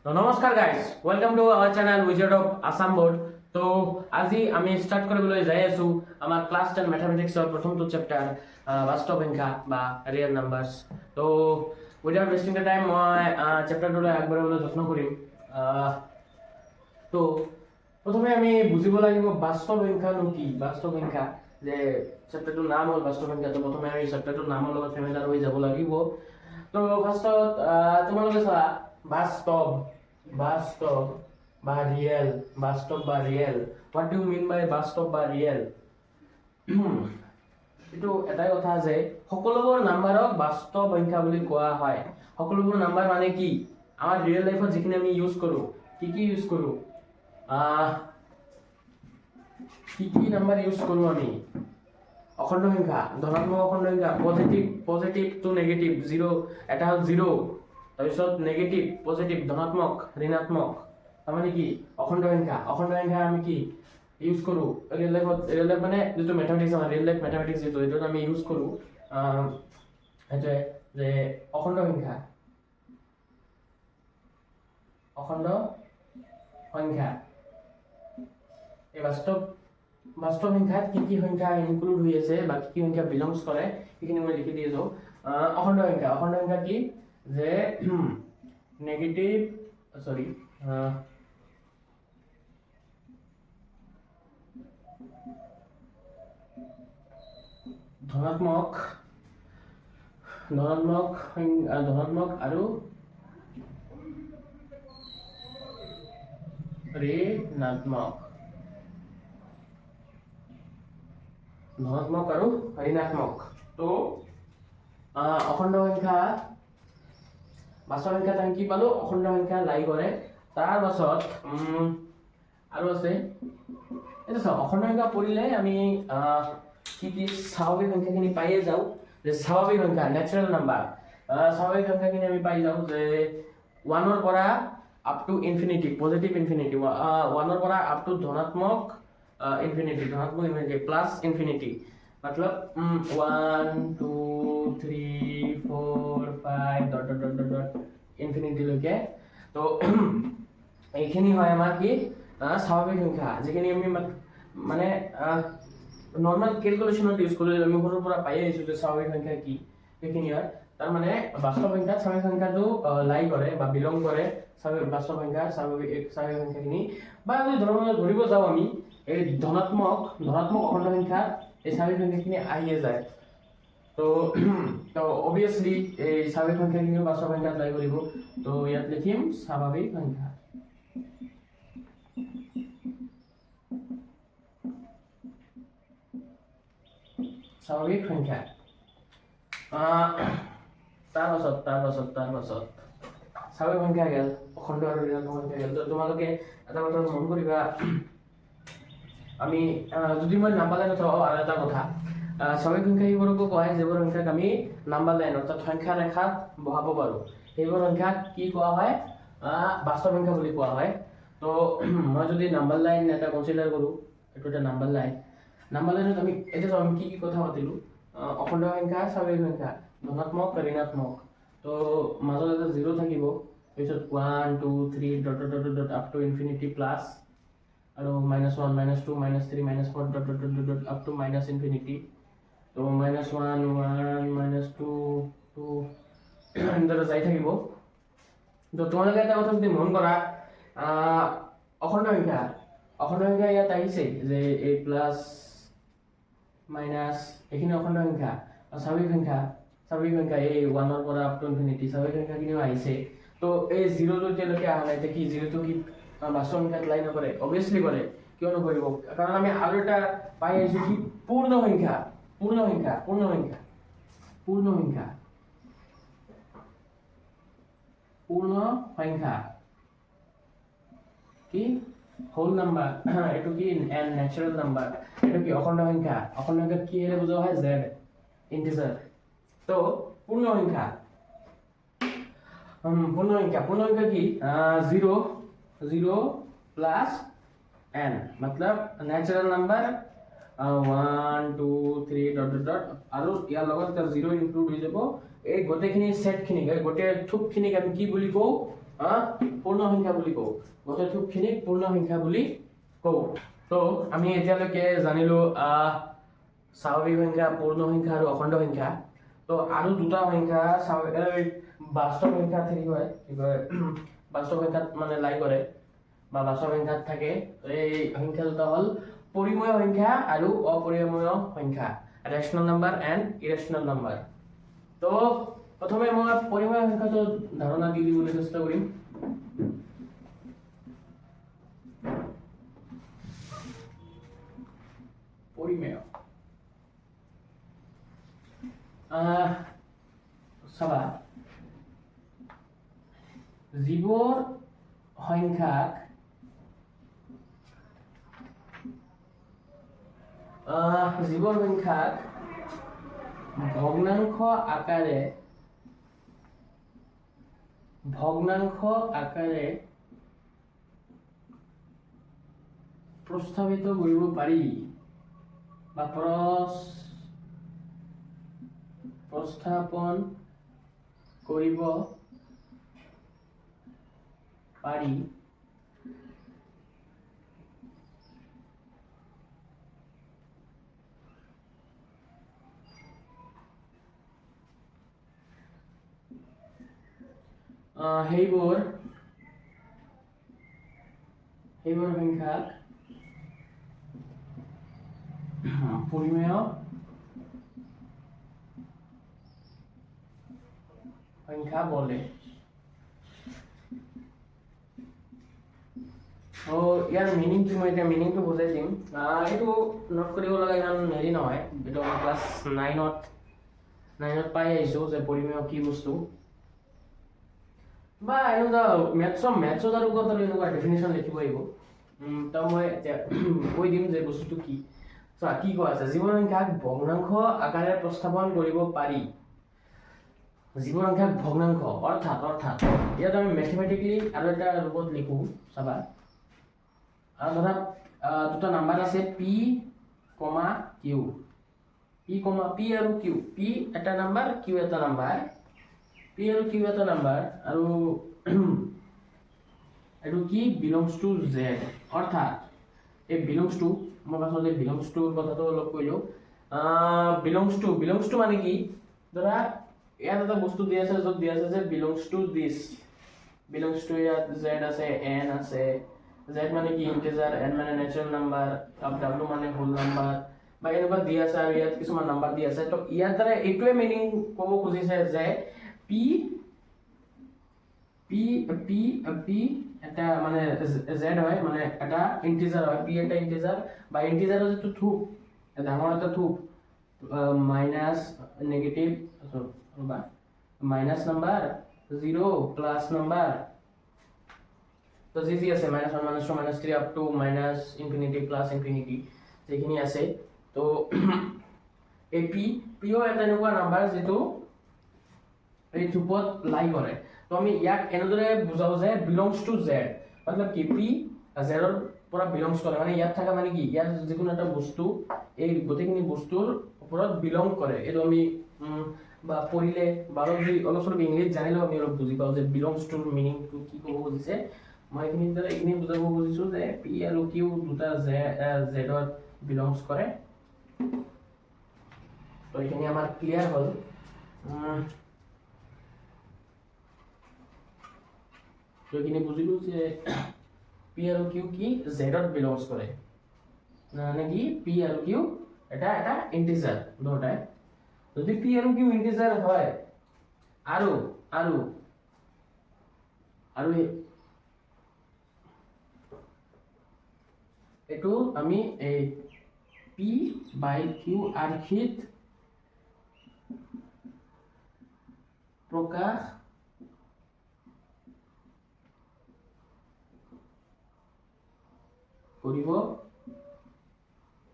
তো নমস্কাৰ guys, welcome to our channel wizard of Assam board. তো আজি আমি ষ্টাৰ্ট কৰিবলৈ যাই আছো আমাৰ ক্লাছ 10 মেথামেটিক্সৰ প্ৰথমটো চেপ্টাৰ বাস্তৱ সংখ্যা বা ৰিয়েল নাম্বাৰছ। তো উইদাউট ৱেষ্টিং দ্য টাইম মই চেপ্টাৰটোলৈ আগবাঢ়িবলৈ যত্ন কৰিম। তো প্ৰথমে আমি বুজিব লাগিব বাস্তৱ সংখ্যানো কি। বাস্তৱ সংখ্যা যে চেপ্টাৰটোৰ নাম হ'ল বাস্তৱ সংখ্যা, তো প্ৰথমে আমি চেপ্টাৰটোৰ নামৰ লগত ফেমিলিয়াৰ হৈ যাব লাগিব। তো ফাৰ্ষ্টত তোমালোকে চোৱা বাস্তৱ বাস্তৱ বা ৰিয়েল, বাস্তৱ বা real. What do you mean by বাস্তৱ বা ৰিয়েল? এইটো এটাই কথা যে সকলোবোৰ নাম্বাৰক বাস্তৱ সংখ্যা বুলি কোৱা হয়। সকলোবোৰ নাম্বাৰ মানে কি? আমাৰ ৰিয়েল লাইফত যিখিনি আমি ইউজ কৰোঁ, কি ইউজ কৰোঁ, কি নাম্বাৰ ইউজ কৰোঁ আমি? অখণ্ড সংখ্যা, ধনাত্মক অখণ্ড সংখ্যা, পজিটিভ টু নেগেটিভ, জিৰ', এটা হ'ল জিৰ', তাৰপিছত নেগেটিভ, পজিটিভ, ধনাত্মক, ঋণাত্মক, তাৰমানে কি অখণ্ড সংখ্যা। অখণ্ড সংখ্যা আমি কি ইউজ কৰোঁ ৰিয়েল লাইফত? ৰিয়েল লাইফ মানে যিটো মেথামেটিক্স, আমাৰ ৰিয়েল লাইফ মেথামেটিক্স যিটো, এইটোত আমি ইউজ কৰোঁ সেইটোৱে যে অখণ্ড সংখ্যা। অখণ্ড সংখ্যা এই বাস্তৱ সংখ্যাত কি সংখ্যা ইনক্লুড হৈ আছে বা কি সংখ্যা বিলংছ কৰে সেইখিনি মই লিখি দি আছোঁ। অখণ্ড সংখ্যা, অখণ্ড সংখ্যা কি যে নেগেটিভ ধনাত্মক আৰু ঋণাত্মক, ধনাত্মক আৰু ঋণাত্মক। তো অখণ্ড সংখ্যা বাস্তৱ সংখ্যাত আমি কি পালো? অখণ্ড সংখ্যা লাই কৰে। তাৰ পাছত আৰু আছে এইটো চাওক, অখণ্ড সংখ্যা পৰিলে আমি কি স্বাভাৱিক সংখ্যাখিনি পায়ে যাওঁ। যে স্বাভাৱিক সংখ্যা, নেচাৰেল নাম্বাৰ, স্বাভাৱিক সংখ্যাখিনি আমি পাই যাওঁ যে 1ৰ পৰা up to infinity, positive infinity, 1ৰ পৰা আপ টু ধনাত্মক ইনফিনিটি, প্লাস ইনফিনিটি, मतलब 1 2 3 4 5 dot dot dot dot infinity লৈকে। তো এইখিনি হয় আমাৰ কি স্বাভাৱিক সংখ্যা, যিখিনি আমি মানে নৰ্মেল কেলকুলেশ্যনত ইউজ কৰি আমি সৰুৰ পৰা পাই আহিছোঁ যে স্বাভাৱিক সংখ্যা কি, সেইখিনি হয়। তাৰ মানে বাস্তৱ সংখ্যাত স্বাভাৱিক সংখ্যাটো লাই কৰে বা বিলং কৰে বাস্তৱ সংখ্যা, স্বাভাৱিক সংখ্যাখিনি। বা যদি ধৰিব যাওঁ আমি এই ধনাত্মক অখণ্ড সংখ্যা এই স্বাভাৱিক সংখ্যাখিনি আহিয়ে যায়। তো অবভিয়াছলি এই স্বাভাৱিক সংখ্যাখিনিও বাস্তৱ সংখ্যাত লাই কৰিব। তো ইয়াত লিখিম স্বাভাৱিক সংখ্যা। স্বাভাৱিক সংখ্যা। তাৰ পাছত স্বাভাৱিক সংখ্যা গেল, অখণ্ড আৰু ঋণাত্মক সংখ্যা গেল। তো তোমালোকে এটা কথা মন কৰিবা, আমি যদি মই নাম্বাৰ লাইনত চাওঁ আৰু এটা কথা, স্বাভাৱিক সংখ্যা সেইবোৰকো কোৱা হয় যিবোৰ সংখ্যাক আমি নাম্বাৰ লাইন অৰ্থাৎ সংখ্যা ৰেখাত বহাব পাৰোঁ। সেইবোৰ সংখ্যাক কি কোৱা হয়? বাস্তৱ সংখ্যা বুলি কোৱা হয়। তো মই যদি নাম্বাৰ লাইন এটা কনচিডাৰ কৰোঁ, এইটো এটা নাম্বাৰ লাইন। নাম্বাৰ লাইনত আমি এতিয়া আমি কি কথা পাতিলোঁ? অখণ্ড সংখ্যা, স্বাভাৱিক সংখ্যা, ধনাত্মক, ঋণাত্মক। তো মাজত এটা জিৰ' থাকিব, তাৰপিছত 1 2 3 dot dot dot dot up to infinity plus আৰু -1 -2 -3 -4 dot dot dot dot up to minus infinity. তো -1 1 -2 2 এনেদৰে যাই থাকিব। তো তোমালোকে এটা কথা যদি মন কৰা, অখণ্ড সংখ্যা ইয়াত আহিছে যে a প্লাছ মাইনাছ, এইখিনি অখণ্ড সংখ্যা। স্বাভাৱিক সংখ্যা এই 1ৰ পৰা আপ টু ইনফিনিটি, স্বাভাৱিক সংখ্যাখিনিও আহিছে। তো এই জিৰ'টো এতিয়ালৈকে অহা নাই, এতিয়া কি জিৰ'টো কি বাস্তৱ সংখ্যাত লাই নকৰে? অবভিয়াছলি কৰে। কিয় নকৰিব? কাৰণ আমি আৰু এটা পাই আহিছোঁ কি পূৰ্ণ সংখ্যা কি হোল নাম্বাৰ, এইটো কি নেচাৰেল নাম্বাৰ, এইটো কি অখণ্ড সংখ্যা। অখণ্ড সংখ্যা কি হেৰে বুজোৱা হয়? Z, integer. তো পূৰ্ণ সংখ্যা কি 0 प्लस n, मतलब नेचुरल नंबर 1 2 3 डट डट डट আৰু ইয়াৰ লগত 0 ইনক্লুড হৈ যাব। এই গোটেইখিনি সেটখিনি গোটেই থুপখিনিক আমি কি বুলি কওঁ? পূৰ্ণ সংখ্যা বুলি কওঁ গোটেই থোপখিনিক পূৰ্ণ সংখ্যা বুলি কওঁ তো আমি এতিয়ালৈকে জানিলো স্বাভাৱিক সংখ্যা পূৰ্ণ সংখ্যা আৰু অখণ্ড সংখ্যা তো আৰু দুটা সংখ্যা বাস্তৱ সংখ্যাত হেৰি হয় কি কয় বাস্তৱ সংখ্যাত মানে লাই কৰে বা বাস্তৱ সংখ্যাত থাকে এই সংখ্যা দুটা হ'ল পৰিমেয় সংখ্যা আৰু অপৰিমেয় সংখ্যা ৰেচনেল নাম্বাৰ এণ্ড ইৰেচনেল নাম্বাৰ তো প্ৰথমে মই পৰিমেয় সংখ্যাটো ধাৰণা দি দিবলৈ চেষ্টা কৰিম পৰিমেয় চাবা যিবোৰ সংখ্যাক ভগ্নাংশ আকাৰে প্ৰস্তাৱিত কৰিব পাৰি বা প্ৰস্থাপন কৰিব পাৰি সেইবোৰ সংখ্যাক পৰিমেয় সংখ্যা বলে ইয়াৰ মিনিংটো মই এতিয়া মিনিংটো বুজাই দিম এইটো নোট কৰিব লগা ইমান হেৰি নহয় এইটো মই ক্লাছ 9ত পাই আহিছোঁ যে পৰিমেয় কি বস্তু বা এনেকুৱা মেথছত আৰু ক'ত আৰু এনেকুৱা ডেফিনেশ্যন লিখিব আহিব তো মই এতিয়া কৈ দিম যে বস্তুটো কি চোৱা কি কোৱা আছে যিবোৰ সংখ্যাক ভগ্নাংশ আকাৰে প্ৰস্থাপন কৰিব পাৰি যিবোৰ সংখ্যাক ভগ্নাংশ অৰ্থাৎ ইয়াত আমি মেথমেটিকেলি আৰু এটা ৰূপত লিখোঁ চাবা ধৰা দুটা নাম্বাৰ আছে পি কমা কিউ পি আৰু কিউ পি এটা নাম্বাৰ কিউ এটা নাম্বাৰ পি আৰু কিউ এটা নাম্বাৰ আৰু এইটো কি বিলংছ টু জেড অৰ্থাৎ এই বিলংছ টু মই পাছতে বিলংছ টুৰ কথাটো অলপ কৈলোঁ বিলংছ টু মানে কি ধৰা ইয়াত এটা বস্তু দিয়া আছে য'ত দিয়া আছে যে বিলংছ টু দিছ বিলংছ টু ইয়াত জেড আছে এন আছে জেড মানে কি ইন্টিজাৰ এন মানে নেচাৰেল নাম্বাৰ ডাব্লিউ মানে হোল নাম্বাৰ বা এনেকুৱা দিয়া আছে আৰু ইয়াত কিছুমান নাম্বাৰ দিয়া আছে তো ইয়াৰ দ্বাৰা এইটোৱে মিনিং ক'ব খুজিছে যে পি এটা মানে জেড হয় মানে এটা ইন্টিজাৰ হয় পি এটা ইন্টিজাৰ বা ইন্টিজাৰৰ যিটো থোপ ডাঙৰ এটা থোপ minus negative minus number 0 plus number তো যি আছে -1 -2 -3 up to -infinity plus infinity যেখিনি আছে তো এই পিও এটা এনেকুৱা নাম্বাৰ যিটো এই থোপত লাই কৰে তো আমি ইয়াক এনেদৰে বুজাও যে বিলংছ টু জেড मतलब কি পি জেডৰ পৰা বিলংছ কৰে মানে ইয়াত থকা মানে কি ইয়াত যিকোনো এটা বস্তু এই গোটেইখিনি বস্তুৰ ওপৰত বিলং কৰে এইটো আমি বা পঢ়িলে বা অলপ চলপ ইংলিছ জানিলেও আমি অলপ বুজি পাওঁ যে বিলংছ টুৰ মিনিংটো কি ক'ব খুজিছে মই এইখিনি বুজাব খুজিছোঁ যে পি আৰু কিউ দুটা জেডত বিলংছ কৰে তো এইখিনি আমাৰ ক্লিয়াৰ হ'ল তো এইখিনি বুজিলোঁ যে পি আৰু কিউ কি জেডত বিলংছ কৰে মানে কি পি আৰু কিউ এটা ইন্টিজাৰ দুটাই যদি পি আৰু কিউ ইন্টিজাৰ হয় আৰু এটো আমি এই পি বাই কিউ আৰ্হিত প্ৰকাশ কৰিব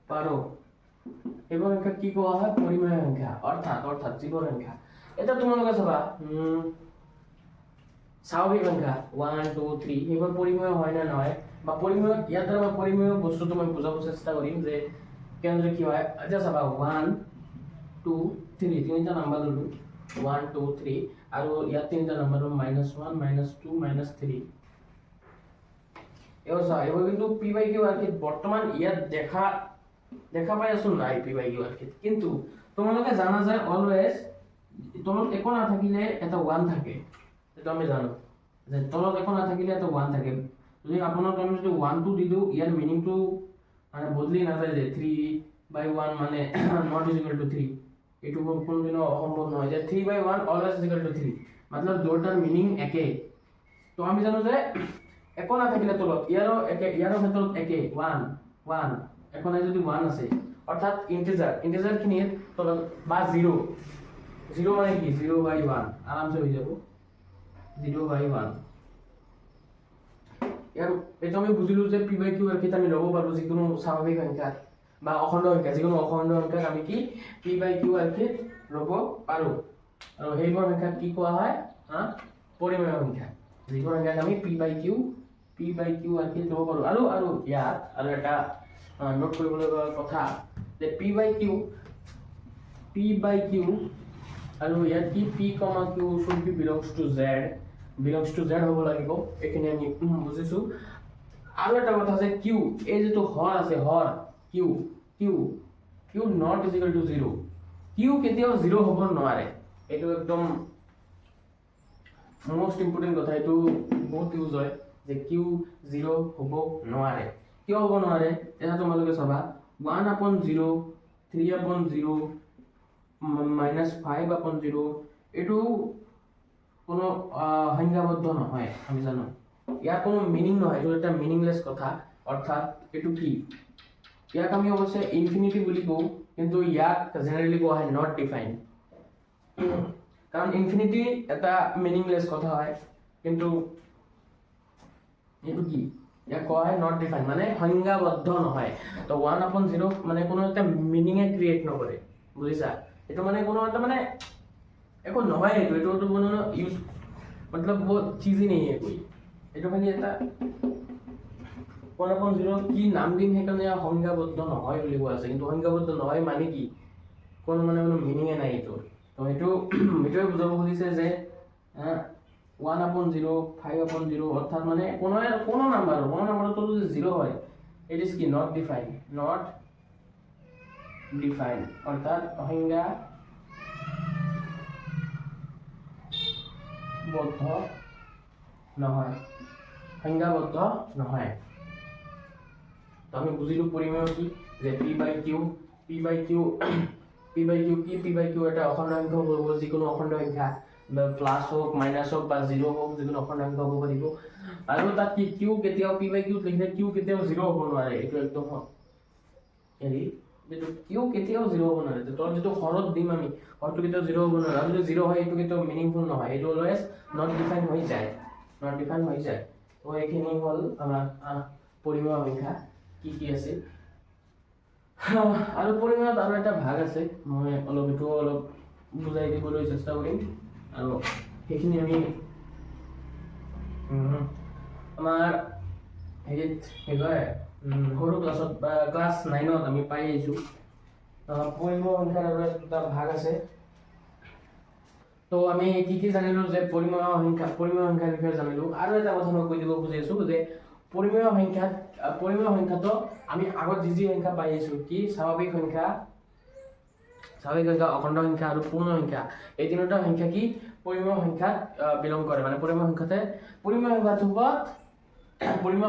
পাৰো এইবোৰ সংখ্যা কি কোৱা হয় পৰিমেয় সংখ্যা অৰ্থাৎ যিবোৰ সংখ্যা এটা তোমালোকে চাবা স্বাভাৱিক সংখ্যা 1 2 3 এইবোৰ পৰিমেয় হয় না নহয় বা পৰিমেয় ইয়াত দ্বাৰা মই পৰিমেয় বস্তুটো মই বুজাব চেষ্টা কৰিম যে কেনেদৰে কি হয় এতিয়া চাবা 1 2 3 তিনিটা নাম্বাৰ ললো 1 2 3 আৰু ইয়াত তিনিটা নম্বৰ -1 -2 -3 এও চা এও কিন্তু p বাই কিউ আৰ্কিট বৰ্তমান ইয়াত দেখা পাই আছো নাই p বাই কিউ আৰ্কিট কিন্তু তোমালোকে জানা যায় অলৱেজ তলত একো না থাকিলে এটা 1 থাকে এটা আমি জানো যে তলত একো না থাকিলে এটা 1 থাকে যদি আপোনাক আমি যদি 1 2 দি দিও ইয়াৰ মিনিংটো মানে বদলি না যায় যে 3/1 মানে not is equal to 3 এটু কোনদিনও অসম্ভৱ নহয় যে 3/1 always is equal to 3 मतलब দুটাৰ মিনিং একে তো আমি জানো যে একো না থাকিলে তলত ইয়াৰো একে ইয়াৰো ক্ষেত্ৰত একে 1 1 একো নাই যদি 1 আছে অৰ্থাৎ ইন্টিজাৰ খিনিৰ তলত বা 0 0 মানে কি 0/1 আৰামসে হৈ যাব 0/1 ইয়াৰ এটা আমি বুজিলো যে p বাই q এর ক্ষেত্রে আমি লব পারো যিকোনো স্বাভাবিক সংখ্যা বা অখণ্ড সংখ্যা যিকোনো অখণ্ড সংখ্যাক আমি কি p বাই q এর ক্ষেত্রে লব পারো আৰু সেইবোৰ সংখ্যাক কি কোৱা হয় পৰিমেয় সংখ্যা যিবোৰ সংখ্যাক আমি p বাই q এৰ ক্ষেত্ৰে লব পাৰো আৰু ইয়াত আৰু এটা নোট কৰিবলগীয়া কথা যে p বাই q আৰু ইয়াত কি p, q should be belongs to z হ'ব লাগিব এখানে আমি বুজিছো আৰু এটা কথা আছে q এই যেটো হৰ আছে Har q not is equal to 0 q কেতিয়াও 0 হ'ব নোৱাৰে এটো একদম মোস্ট ইম্পৰ্টেন্ট কথা এটো বহুত ইউজ হয় যে q 0 হ'ব নোৱাৰে কিয় হ'ব নোৱাৰে এটা তোমালোকে চাবা 1/0 3/0 -5/0 এটো কোনো সংজ্ঞাবদ্ধ নহয় আমি জানো ইয়াৰ কোনো মিনিং নহয় এটো এটা মিনিংলেস কথা অর্থাৎ এটো কি ইয়াক আমি অবশ্যই ইনফিনিটি বুলি কও কিন্তু ইয়াক জেনাৰেলি কোৱা হয় নট ডিফাইন্ড কাৰণ ইনফিনিটি এটা মিনিংলেস কথা হয় কিন্তু এটো কি ইয়াক কোৱা হয় নট ডিফাইন্ড মানে সংজ্ঞাবদ্ধ নহয় তো 1/0 মানে কোনো এটা মিনিং ক্ৰিয়েট নকৰে বুজিছা এটো মানে কোনো এটা মানে एको নহয় এটো কোনো ইউজ मतलब वो चीज ही नहीं है कोई এটো খালি এটা 1/0 কি নাম দিম হেকানে সংজ্ঞাবদ্ধ নহয় বুলি কোৱা আছে কিন্তু সংজ্ঞাবদ্ধ নহয় মানে কি কোন মানে কোনো মিনিং নাই এটো তো এটো এটোই বুজাব খুজিছে যে 1/0 5/0 অর্থাৎ মানে কোনো নাম্বার তো যদি 0 হয় ইট ইজ কি নট ডিফাইন্ড অর্থাৎ সংজ্ঞা বদ্ধ নহয় সংজ্ঞাবদ্ধ নহয় তো আমি বুজিলো পৰিমেয় কি যে p বাই q কি p বাই q এটা অখণ্ড সংখ্যা হ'ব যিকোনো অখণ্ড সংখ্যা প্লাস হোক মাইনাস হোক বা 0 হোক যিকোনো অখণ্ড সংখ্যা হ'ব পাৰিব আৰু তাত কি q কেতিয়াও p বাই q লিখিলে q কেতিয়াও 0 হ'ব নোৱাৰে এটো একদম হেৰি যেটো q কেতিয়াও 0 হ'ব নোৱাৰে তো যেটো হৰত দিম আমি হৰটো কেতিয়াও 0 হ'ব নোৱাৰে আৰু যদি 0 হয় এটো কেতিয়াও মিনিংফুল নহয় এটো অলৱেজ নট ডিফাইন হৈ যায় তো এইখিনি হল আমাৰ পৰিমেয় সংখ্যা কি আছে আৰু পৰিমেয়ত আৰু এটা ভাগ আছে মই অলপ বুজাই দিবলৈ চেষ্টা কৰিম আৰু সেইখিনি আমি আমাৰ হেৰিত হেগয় সৰু ক্লাছত বা ক্লাস 9ত আমি পাই আইছো পৰিমেয় সংখ্যাৰ আৰু এটা ভাগ আছে তো আমি কি জানিলো যে পৰিমেয় সংখ্যাৰ বিষয়ে জানিলো আৰু এটা কথা মই কৈ দিব খুজিছো যে পৰিমেয় সংখ্যাটো আমি আগত যি সংখ্যা পাই আছো কি স্বাভাৱিক সংখ্যা অখণ্ড সংখ্যা আৰু পূৰ্ণ সংখ্যা এই তিনিটা সংখ্যা কি পৰিমেয় সংখ্যাত বিলং কৰে মানে পৰিমেয়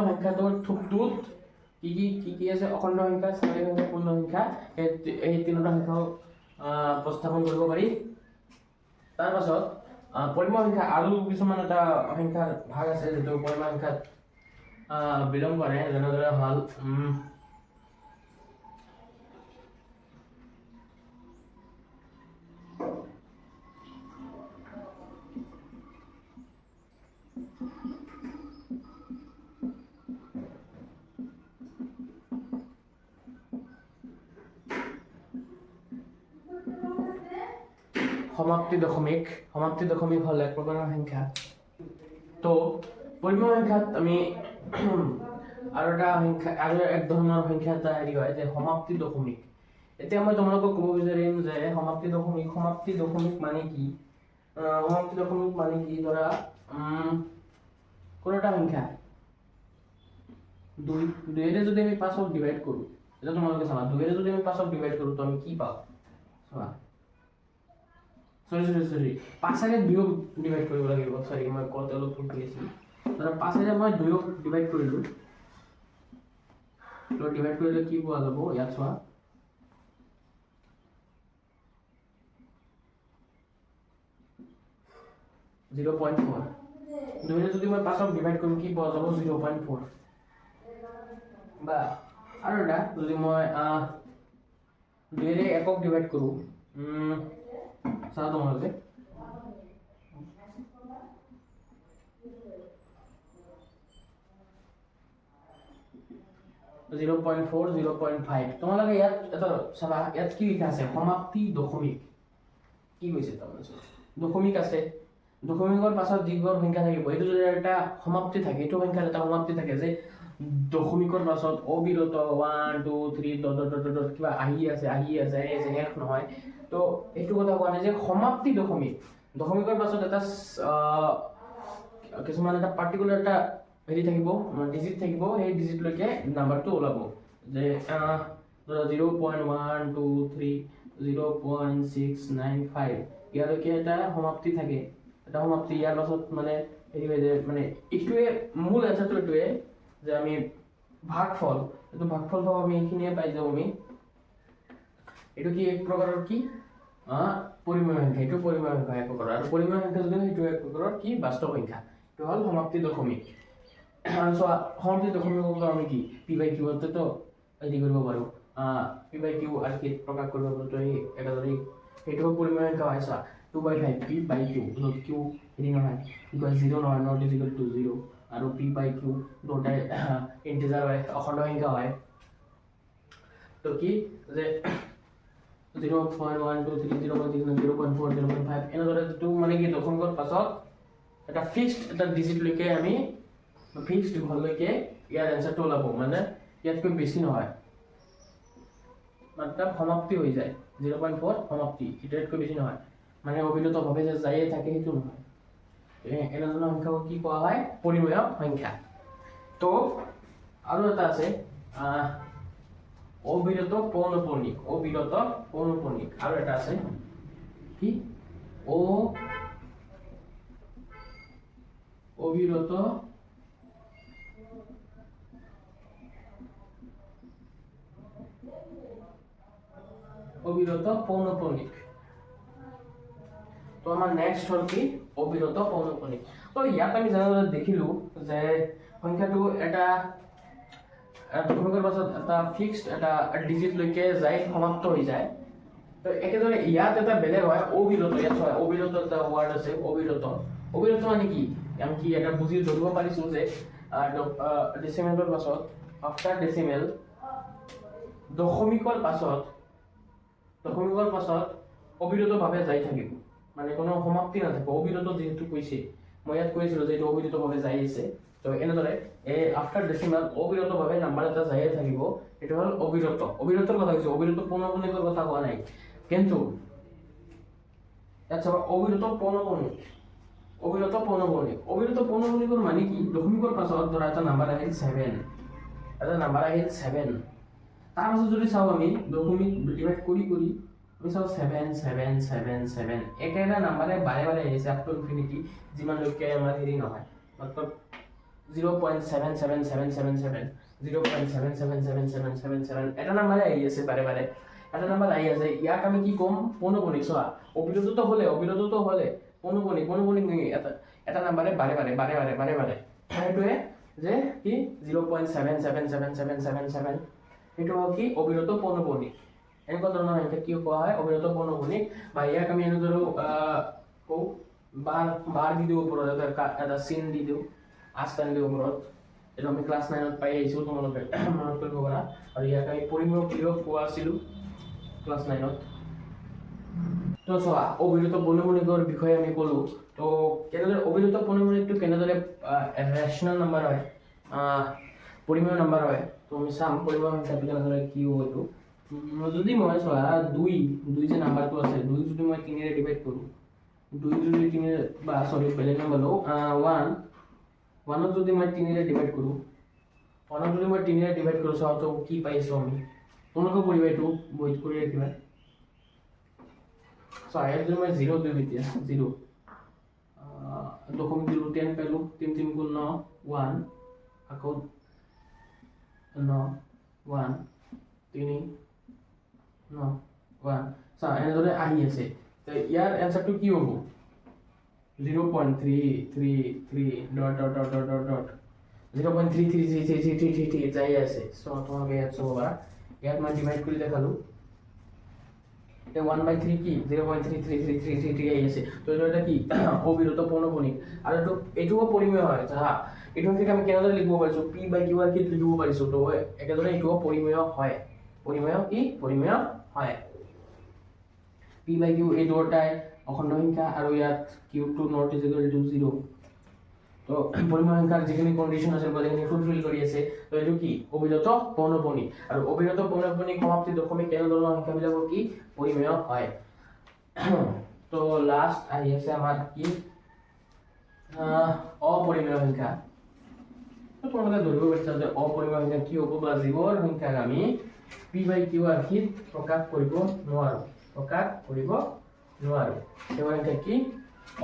সংখ্যাটোৰ থুপটোত কি আছে অখণ্ড সংখ্যা স্বাভাৱিক সংখ্যা পূৰ্ণ সংখ্যা এই তিনিটা সংখ্যা প্ৰস্তাৱন কৰিব পাৰি তাৰ পাছত পৰিমেয় সংখ্যা আৰু কিছুমান এটা সংখ্যাৰ ভাগ আছে যেটো পৰিমেয় সংখ্যাত বিলং কৰে যেনেদৰে হল সমাপ্তি দশমিক হল এক প্ৰকাৰৰ সংখ্যা তো পৰিমেয় সংখ্যাত আমি আৰু এক ধৰণৰ সংখ্যা এটা হেৰি হয় যে সমাপ্তি দশমিক এতিয়া মই তোমালোকক ক'ব বিচাৰিম যে সমাপ্তি দশমিক মানে কি সমাপ্তি দশমিক মানে কি ধৰা কোনো এটা সংখ্যা দুইৰে যদি আমি 5ক ডিভাইড কৰো, এটা তোমালোকে চাবা, দুইৰে যদি আমি 5ক ডিভাইড কৰো তো আমি কি পাওঁ চাবা, সৰি 5ৰে 2ক ডিভাইড কৰিব লাগিব, সৰি মই কত অলপ ভুল কৰিছিলো, ধৰা 5ৰে মই 2ক ডিভাইড কৰিলো, তো ডিভাইড কৰিলে কি পোৱা যাব, ইয়াত চোৱা 0.4, দুইৰে যদি মই 5ক ডিভাইড কৰো কি পোৱা যাব 0.4, বা আৰু এটা যদি মই দুইৰে 1ক ডিভাইড কৰো, চাও তোমালোকে 0.4 0.5, তোমালোকে ইয়াত এটা চাবা, ইয়াত কি লিখা আছে সমাপ্তি দশমিক, কি কৈছে তাৰমানে দশমিক আছে, দশমিকৰ পাছত যিবোৰ সংখ্যা থাকিব এইটো যদি এটা সমাপ্তি থাকে, এইটো সংখ্যাৰ এটা সমাপ্তি থাকে যে দশমিকৰ পাছত অবিৰত 1 2 3 ডট ডট ডট কিবা আহি আছে শেষ নহয়, তো এইটো কথা কোৱা নাই যে সমাপ্তি দশমিক, দশমিকৰ পাছত এটা কিছুমান এটা পাৰ্টিকুলাৰ এটা হেৰি থাকিব, ডিজিট থাকিব, সেই ডিজিটলৈকে নাম্বাৰটো ওলাব, যে ধৰা 0.123 0.695 ইয়ালৈকে এটা সমাপ্তি থাকে, এটা সমাপ্তি, ইয়াৰ পাছত মানে হেৰি হৈ যায়, মানে এইটোৱে মূল এনচাৰটো এইটোৱে যে আমি ভাগফল, এইটো ভাগফল পাব আমি এইখিনিয়ে পাই যাওঁ আমি, এইটো কি এক প্ৰকাৰৰ কি পৰিমেয় সংখ্যা, এইটো পৰিমেয় সংখ্যা এক প্ৰকাৰৰ, আৰু পৰিমেয় সংখ্যা যদি সেইটো এক প্ৰকাৰৰ কি বাস্তৱ সংখ্যা, এইটো হ'ল সমাপ্তি দশমিক। সমাপ্তি দশমিক আমি কি p/q তো হেৰি কৰিব পাৰো, p/q আৰু কি প্ৰকাশ কৰিব পাৰো, তো এই একাদৰি সেইটো পৰিমেয় সংখ্যা হয়, চোৱা 2/5 p/q, য'ত q হেৰি নহয় ইকুৱেল 0 নহয়, নট ইজ ইকুৱেল টু 0, আৰু p/q দুটাই ইন্টিজাৰ হয়, অখণ্ড সংখ্যা হয়, তো কি যে 0.123 0.6 0.4 0.5 এনেদৰে যিটো মানে কি দশমিকৰ পাছত এটা ফিক্সড এটা ডিজিটলৈকে আমি ফিক্সড ঘৰলৈকে ইয়াৰ এনসাৰটো ওলাব, মানে ইয়াতকৈ বেছি নহয়, মানে সমাপ্তি হৈ যায় 0.4 সমাপ্তি, এটাতকৈ বেছি নহয়, মানে অবিৰতভাৱে যে যায়ে থাকে সেইটো নহয়, এনেধৰণৰ সংখ্যাক কি কোৱা হয় পৰিমেয় সংখ্যা। তো আৰু এটা আছে অবিৰত পৌনঃপুনিক, অবিৰত পৌনঃপুনিক, আৰু এটা আছে কি অবিৰত পৌনঃপুনিক। তো আমাৰ নেক্সট হ'ল কি অবিৰত পৌনঃপুনিক। তো ইয়াত আমি যেনেদৰে দেখিলো যে সংখ্যাটো এটা দশমিকৰ পাছত এটা ফিক্সড এটা ডিজিটলৈকে যাই সমাপ্ত হৈ যায়, তো একেদৰে ইয়াত এটা বেলেগ হয় অবিৰত, ইয়াত হয় অবিৰত এটা ৱাৰ্ড আছে অবিৰত, অবিৰত মানে কি আমি কি এটা বুজি ধৰিব পাৰিছো যে ডেচিমেলৰ পাছত আফটাৰ ডেচিমেল দশমিকৰ পাছত অবিৰতভাৱে যাই থাকিব, মানে কোনো সমাপ্তি নাথাকিব, অবিৰত যেহেতু কৈছে, মই ইয়াত কৈছিলো যে এইটো অবিৰতভাৱে যাই আছে, তো এনেদৰে এই আফটাৰ ডেচিমেল অবিৰতভাৱে নাম্বাৰ এটা যায়ে থাকিব, এইটো হ'ল অবিৰত, অবিৰতৰ কথা কৈছো, অবিৰত পৌনঃপুনিকৰ কথা কোৱা নাই, কিন্তু ইয়াত চাবা অবিৰত পৌনঃপুনিক, অবিৰত পৌনঃপুনিকৰ মানে কি দশমিকৰ পাছত ধৰা এটা নাম্বাৰ আহিল 7, এটা নাম্বাৰ আহিল 7, তাৰ পাছত যদি চাওঁ আমি দশমিক ডিভাইড কৰি আমি চাওঁ 7 7 7 7 একেটা নাম্বাৰে বাৰে বাৰে আহিছে আপ টু ইনফিনিটি, যিমানলৈকে আমাৰ হেৰি নহয়, মাত্ৰ 0.77777 0.77777 এটা নাম্বাৰে আহি আছে বাৰে বাৰে, এটা নাম্বাৰ আহি আছে, ইয়াক আমি কি ক'ম পৌনঃপুনিক। চোৱা অবিৰতটো হ'লে পৌনঃপুনিক এটা নাম্বাৰে বাৰে বাৰে সেইটোৱে যে কি 0.77777 সেইটো হ'ল কি অবিৰত পৌনঃপুনিক, এনেকুৱা ধৰণৰ সংখ্যা কি কোৱা হয় অবিৰত পৌনঃপুনিক, বা ইয়াক আমি এনেদৰে কওঁ বাৰ দি দিওঁ ওপৰত, এটা চিন দি দিওঁ, আস্থান দিওঁ ওপৰত, এইটো আমি ক্লাছ 9ত পাই আহিছোঁ, তোমালোকে মনত কৰিব পাৰা, আৰু ইয়াক আমি পৰিমেয় প্ৰয়োগ পোৱা আছিলোঁ ক্লাছ 9ত। তো চোৱা অবিৰত পৌনঃপুনিকৰ বিষয়ে আমি ক'লো, তো কেনেদৰে অবিৰত পৌনঃপুনিকটো কেনেদৰে ৰেচনেল নাম্বাৰ হয়, পৰিমেয় নাম্বাৰ হয়, তো আমি চাম পৰিমেয় সংখ্যাটো কেনেদৰে কি হ'ব। এইটো যদি মই চোৱা দুই যে নাম্বাৰটো আছে, দুই যদি মই 3ৰে ডিভাইড কৰোঁ, 2 যদি 3 বা সৰি বেলেগ নাম্বাৰ লো 1 যদি মই 3 ৰে ডিভাইড কৰো 1 যদি মই 3 ৰে ডিভাইড কৰো চাও তো কি পাইছো আমি তোমালোকে পঢ়িবা এটো বইট কৰি ৰাখিবা সো আয়াত যদি মই 0 দিও এতিয়া 0 দশমিক 0 10 পেলো 3 3 গুণ 9 1 আকৌ 9 1 3 9 1 সো এনেদৰে আহি আছে তো ইয়াৰ এনসারটো কি হ'ব 0.333 dot dot dot dot dot dot 0.33333 যাই আছে সো তোমালোকে ইয়াত চাব পাৰা ইয়াত মই ডিভাইড কৰি দেখালো এটা 1/3 কি 0.33333 আহি আছে তো এটা কি অবিরত পৌনঃপুনিক আৰু এটোও পৰিমেয় হয় হা এটো থেকে আমি কেনেদৰে লিখিব পাৰিছো p/q আৰ কি লিখিব পাৰিছো তো একেদৰে এটোও পৰিমেয় হয় পৰিমেয় কি পৰিমেয় হয় p/q এই দুটাই অখণ্ড সংখ্যা আৰু ইয়াত q2 not is equal to 0 তো পৰিমেয় সংখ্যাৰ যিখিনি কন্ডিশন আছে বলেখিনি ফুলফিল কৰি আছে তো এটো কি অবিৰত পৌনঃপুনিক আৰু অবিৰত পৌনঃপুনিক সমাপ্তি দশমিক কেনেধৰণৰ সংখ্যাবিলাক কি পৰিমেয় হয় তো লাস্ট আহি আছে আমাৰ কি অপৰিমেয় সংখ্যা তো তোমালোকে ধৰিব পাৰিছা যে অপৰিমেয় সংখ্যা কি হ'ব বা জীৱৰ সংখ্যাক আমি p/q আৰ্হিত প্ৰকাশ কৰিব নোৱাৰো জীৱৰ সংখ্যা কি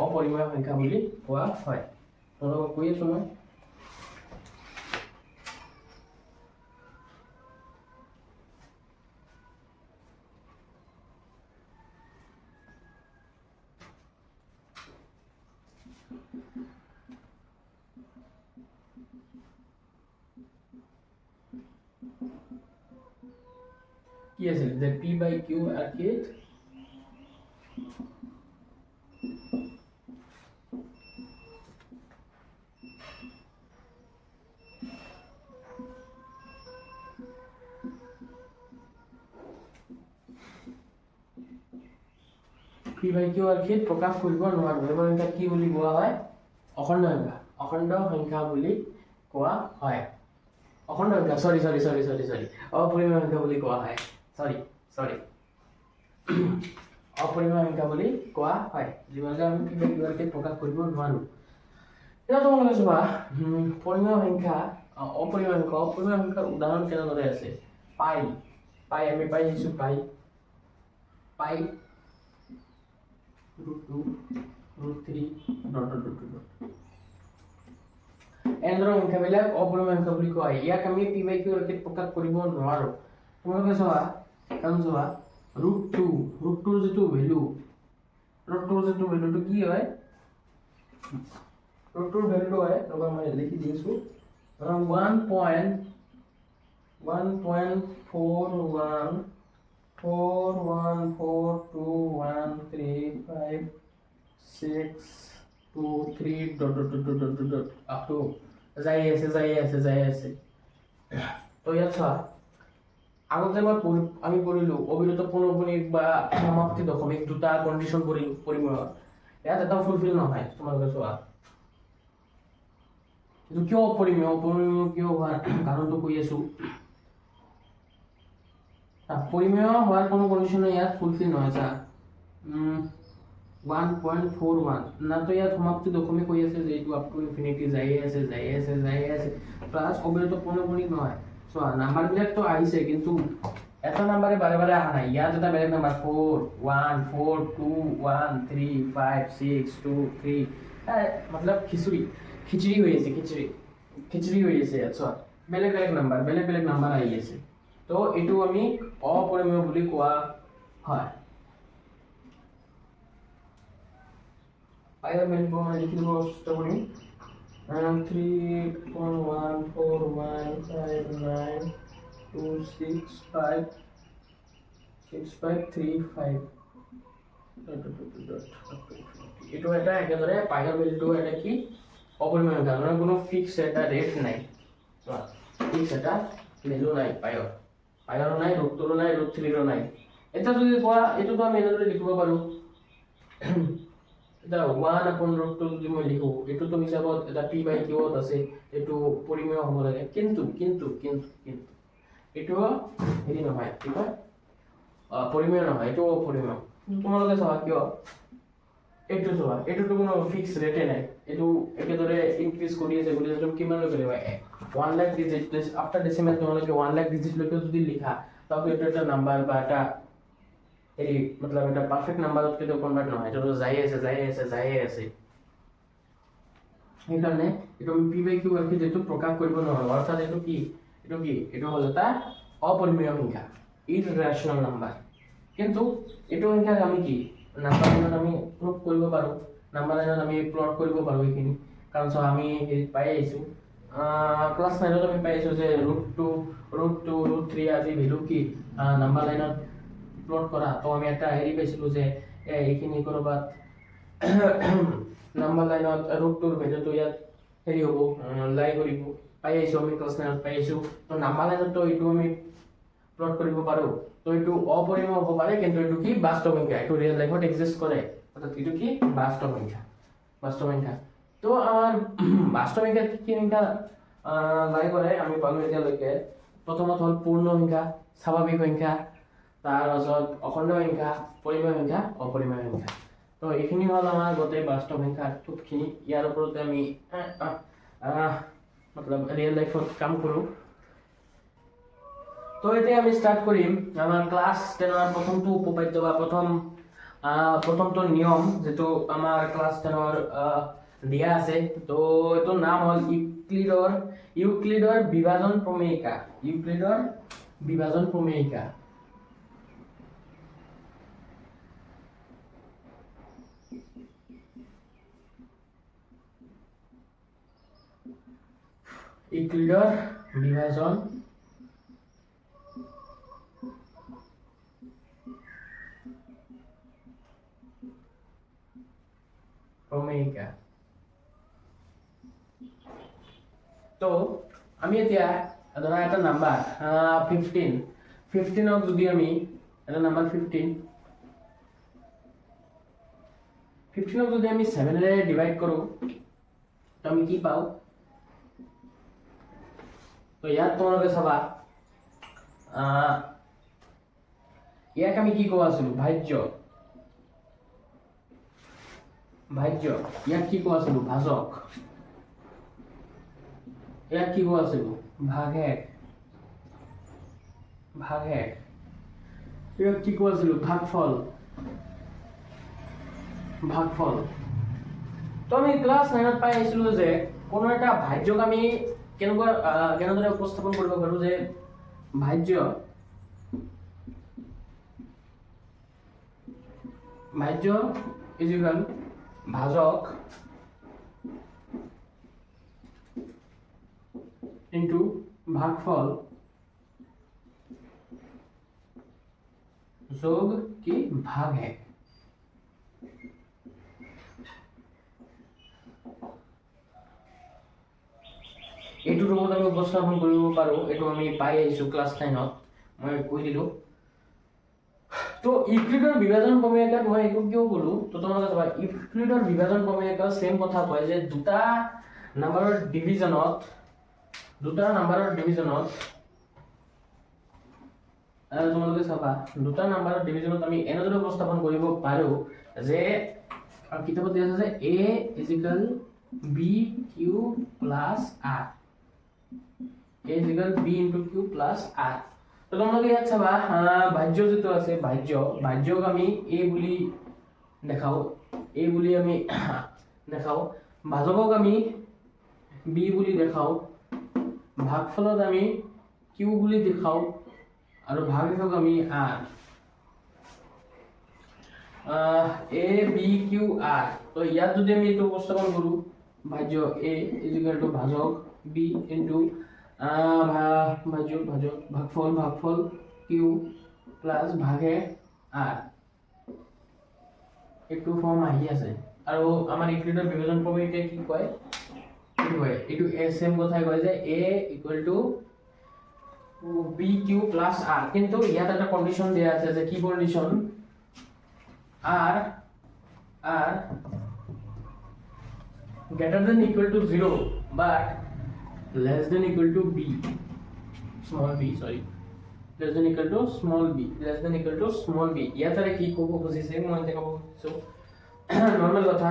অপৰিমেয় সংখ্যা বুলি কোৱা হয় তোমালোকক কৈ আছো মই কি আছিল যে p/q আৰ্হিত p/q আৰ্হিত প্ৰকাশ কৰিব নোৱাৰো এবাৰ এটা কি বুলি কোৱা হয় অখণ্ড সংখ্যা বুলি কোৱা হয় অখণ্ড সংখ্যা সৰি অপৰিমেয় সংখ্যা বুলি কোৱা হয় সৰি অপৰিমেয় সংখ্যা বুলি কোৱা হয় যিবিলাক আমি p/q আৰ্হিত প্ৰকাশ কৰিব নোৱাৰো এটা তোমালোকে চাবা পৰিমেয় সংখ্যা অপৰিমেয় সংখ্যাৰ উদাহৰণ কেনেদৰে আছে পাই আমি পাই দিছো পাই √2 √3 ডট ডট ডট ডট এন্ড্ৰ সংখ্যাবিলাক অপৰিমেয় সংখ্যা বুলি কোৱা হয় ইয়াক আমি p/q আৰ্হিত প্ৰকাশ কৰিব নোৱাৰো তোমালোকে চাবা কাৰণ চাবা √2 যেটো ভ্যালু টো কি হয় √2 ভ্যালু হয় ৰবা মই লিখি দিছো 1.14141235623 dot dot dot dot dot dot up to যাই আছে তো ইয়াত চোৱা আগতে আমি পঢ়িলো অবিরত পৌনঃপুনিক বা সমাপ্তি দশমিক দুটা কন্ডিশন পরিমেয় ইয়াত এটা ফুলফিল নহয় তোমালোকে চোৱা কিন্তু কিয় অপৰিমেয় কিয় হোৱাৰ কাৰণটো কৈ আছো পরিমেয় হওয়ার কোনো কন্ডিশন ইয়াত ফুলফিল নহয় যা 1.41 না তো ইয়াত সমাপ্তি দশমিক কৈ আছে যে এইটো আপ টু ইনফিনিটি যাই আছে প্লাস অবিরত পৌনঃপুনিক নহয় সো নাম্বার বিলাক তো আহিছে কিন্তু এটা নাম্বারে বারে বারে আহা নাই ইয়াত এটা বেলেগ নাম্বার 4 1 4 2 1 3 5 6 2 3 मतलब খিচুড়ি হৈ আছে আচ্ছা বেলেগ নাম্বার আহি আছে তো এটো আমি অপরিমেয় বুলি কোৱা হয় পাইৰ মেইন মই লিখি দিব চেষ্টা কৰিম 3.14192656535 এটো এটা একেদৰে পাইৰ ভ্যালুটো এটা কি অপৰিমেয় সংখ্যা মানে কোনো ফিক্স এটা ৰেট নাই ফিক্স এটা ভ্যালু নাই পাইৰ নাই √2 নাই √3 নাই এটা যদি কোৱা এটো তো আমি এনেদৰে লিখিব পাৰো এটা 1/√2 যদি মই লিখো এটো তো হিচাপত এটা p/q আছে এটো পরিমেয় হ'ব লাগে কিন্তু এটো হেৰি নহয় ঠিক আছে পৰিমেয় নহয় এটো অপৰিমেয় তোমালোকে চাবা কিয় এইটো চোৱা এইটোতো কোনো ফিক্স ৰেটে নাই, এইটো একেদৰে ইনক্ৰিজ কৰি আছে তুমি কিমান লৈ কৰিবা 1 লাখ ডিজিট আফটাৰ ডেসিমেল তোমালোকে 1 লাখ ডিজিট লৈকে যদি লিখা তবে এইটো এটা নাম্বাৰ বা এটা হেৰি মতলব এটা পাৰফেক্ট নাম্বাৰত কেটো কনভাৰ্ট নহয়, এইটো যাই আছে সেইকাৰণে এইটো আমি পি বাই কিউ ৰাখি যেটো প্ৰকাশ কৰিব নোৱাৰো, অৰ্থাৎ এইটো হ'ল এটা অপৰিমেয় সংখ্যা, ইৰৰেশনাল নাম্বাৰ। কিন্তু এইটো সংখ্যাক আমি কি নাম্বাৰ লাইনত আমি প্ৰুভ কৰিব পাৰো, নাম্বাৰ লাইনত আমি প্লট কৰিব পাৰো এইখিনি, কাৰণ সো আমি পাই আইছো ক্লাস 9 আমি পাইছো যে √2 √3 আদি ভ্যালু কি নাম্বাৰ লাইনত প্লট কৰা। তো আমি একটা হেৰি পাইছিলো যে এইখিনি কৰবাত নাম্বাৰ লাইনত √2 ৰ ভ্যালুটো ইয়াত হেৰি হ'ব লাই কৰিব পাই আইছো, আমি ক্লাস 9 পাই আইছো। তো নাম্বাৰ লাইনত তো এইটো আমি প্লট কৰিব পাৰো। তো এইটো অপৰিমেয় হ'ব পাৰে, কিন্তু এইটো কি বাস্তৱ সংখ্যা, এইটো ৰিয়েল লাইফত এক্সিষ্ট কৰে, অৰ্থাৎ এইটো কি বাস্তৱ সংখ্যা। তো আমাৰ বাস্তৱ সংখ্যা কি সংখ্যা লাই কৰে আমি পালো এতিয়ালৈকে। প্ৰথমত হ'ল পূৰ্ণ সংখ্যা, স্বাভাৱিক সংখ্যা, তাৰ পাছত অখণ্ড সংখ্যা, পৰিমেয় সংখ্যা, অপৰিমেয় সংখ্যা। তো এইখিনি হ'ল আমাৰ গোটেই বাস্তৱ সংখ্যাৰ টুপখিনি। ইয়াৰ ওপৰতে আমি মতলব ৰিয়েল লাইফত কাম কৰো। তো এতিয়া আমি স্টাৰ্ট কৰিম আমাৰ ক্লাস 10 ৰ প্ৰথমটো উপপাদ্য বা প্ৰথমটো নিয়ম, যেটো আমাৰ ক্লাস 10 ৰ দিয়া আছে। তো এটো নাম হ'ল ইউক্লিডৰ বিভাজন প্ৰমেয়িকা। ইউক্লিডৰ বিভাজন প্ৰমেয়িকা। ইউক্লিডৰ বিভাজন প্ৰমেয়িকা। তো আমি এতিয়া ধৰা এটা নাম্বাৰ 15ক যদি আমি এটা নাম্বাৰ 15ক যদি আমি 7 ৰে ডিভাইড কৰো তো আমি কি পাও? তো ইয়াত তোমালোকে চাবা ইয়াক আমি কি কোৱা আছিলো? ভাজ্য। ইয়াক কি কোৱা আছিলো? ভাজক। ইয়াক কি কোৱা আছিলো? ভাগহেক। ইয়াক কি কোৱা আছিলো? ভাগফল। তো আমি ক্লাস 9 ত পাই আছিলো যে কোনো এটা ভাজ্যক আমি কেনেদৰে উপস্থাপন কৰিব পাৰো যে ভাজ্য ইজ ইকুয়াল ভাজক ইনটু ভাগফল যোগ কি ভাগহেক। এইটো ৰূপত আমি উপস্থাপন কৰিব পাৰো, এইটো আমি পাই আইছো ক্লাস 9 ত, মই কৈ দিলো। তো ইউক্লিডৰ বিভাজন প্ৰমেয়িকাত মই এইটো কিয় কলো? তো তোমালোকে চাবা ইউক্লিডৰ বিভাজন প্ৰমেয়িকা সেম কথা কয় যে দুটা নাম্বাৰৰ ডিভিজনত তোমালোকে চাবা দুটা নাম্বাৰৰ ডিভিজনত আমি এনেদৰে উপস্থাপন কৰিব পাৰো যে কিতাপত দিয়া আছে যে a is equal b q plus r, a is equal b into q plus r। তো তোমালোকে ইয়াত চাবা ভাজ্য যেটো আছে ভাজ্যক আমি a বুলি দেখাও, ভাজকক আমি b বুলি দেখাও, ভাগফলত আমি q বুলি দেখাও, আৰু ভাগহেকক আমি r। a b q r। তো ইয়াত যদি আমি এটো উপস্থাপন কৰো ভাজ্য a is equal to ভাজক b into ভাগফল q plus ভাগে r, এইটো ফর্ম আহি আছে। আৰু আমাৰ ইউক্লিডৰ বিভাজন প্ৰমেয়িকাই কি কয়? এইটো সেম কথাই কয় যে a equal to bq plus r, কিন্তু ইয়াত একটা কন্ডিশন দিয়া আছে যে কি condition? r greater than equal to 0 but less than equal to b, small b, sorry, less than equal to small b। ইয়াত কি ক'ব খুজিছে মই দেখা পাইছো নৰ্মেল কথা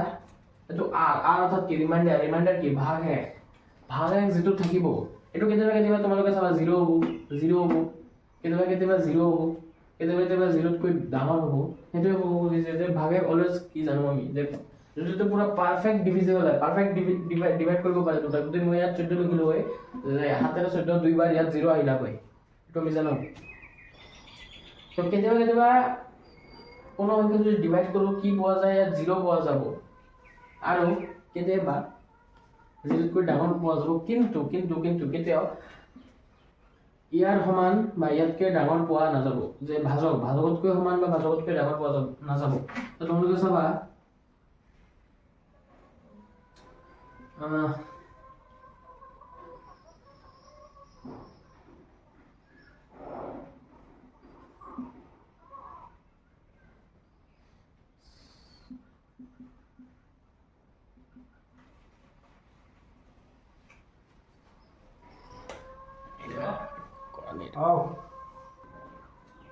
এইটো আৰ অৰ্থাৎ কি ৰিমাইণ্ডাৰ কি ভাগ এক যিটো থাকিব এইটো কেতিয়াবা তোমালোকে চাবা 0 হ'ব কেতিয়াবা 0 হ'ব কেতিয়াবা 0তকৈ ডাঙৰ হ'ব সেইটোৱে ক'ব খুজিছে যে ভাগ এক অলৱেজ কি জানো আমি যে যদি পুৰা পাৰফেক্ট ডিভিজিবল হয় পাৰফেক্ট ডিভাইড কৰিব পাৰে দুটা যদি মই ইয়াত 14 লিখিলো হয় 7 14 দুইবাৰ ইয়াত 0 আহিলা হয় এইটো আমি জানো তো কেতিয়াবা কোনো সংখ্যা যদি ডিভাইড কৰো কি পোৱা যায় ইয়াত 0 পোৱা যাব আৰু কেতিয়াবা 0তকৈ ডাঙৰ পোৱা যাব কিন্তু কেতিয়াও ইয়াৰ সমান বা ইয়াতকৈ ডাঙৰ পোৱা নাযাব যে ভাজকতকৈ সমান বা ভাজকতকৈ ডাঙৰ পোৱা নাযাব তো তোমালোকে চাবা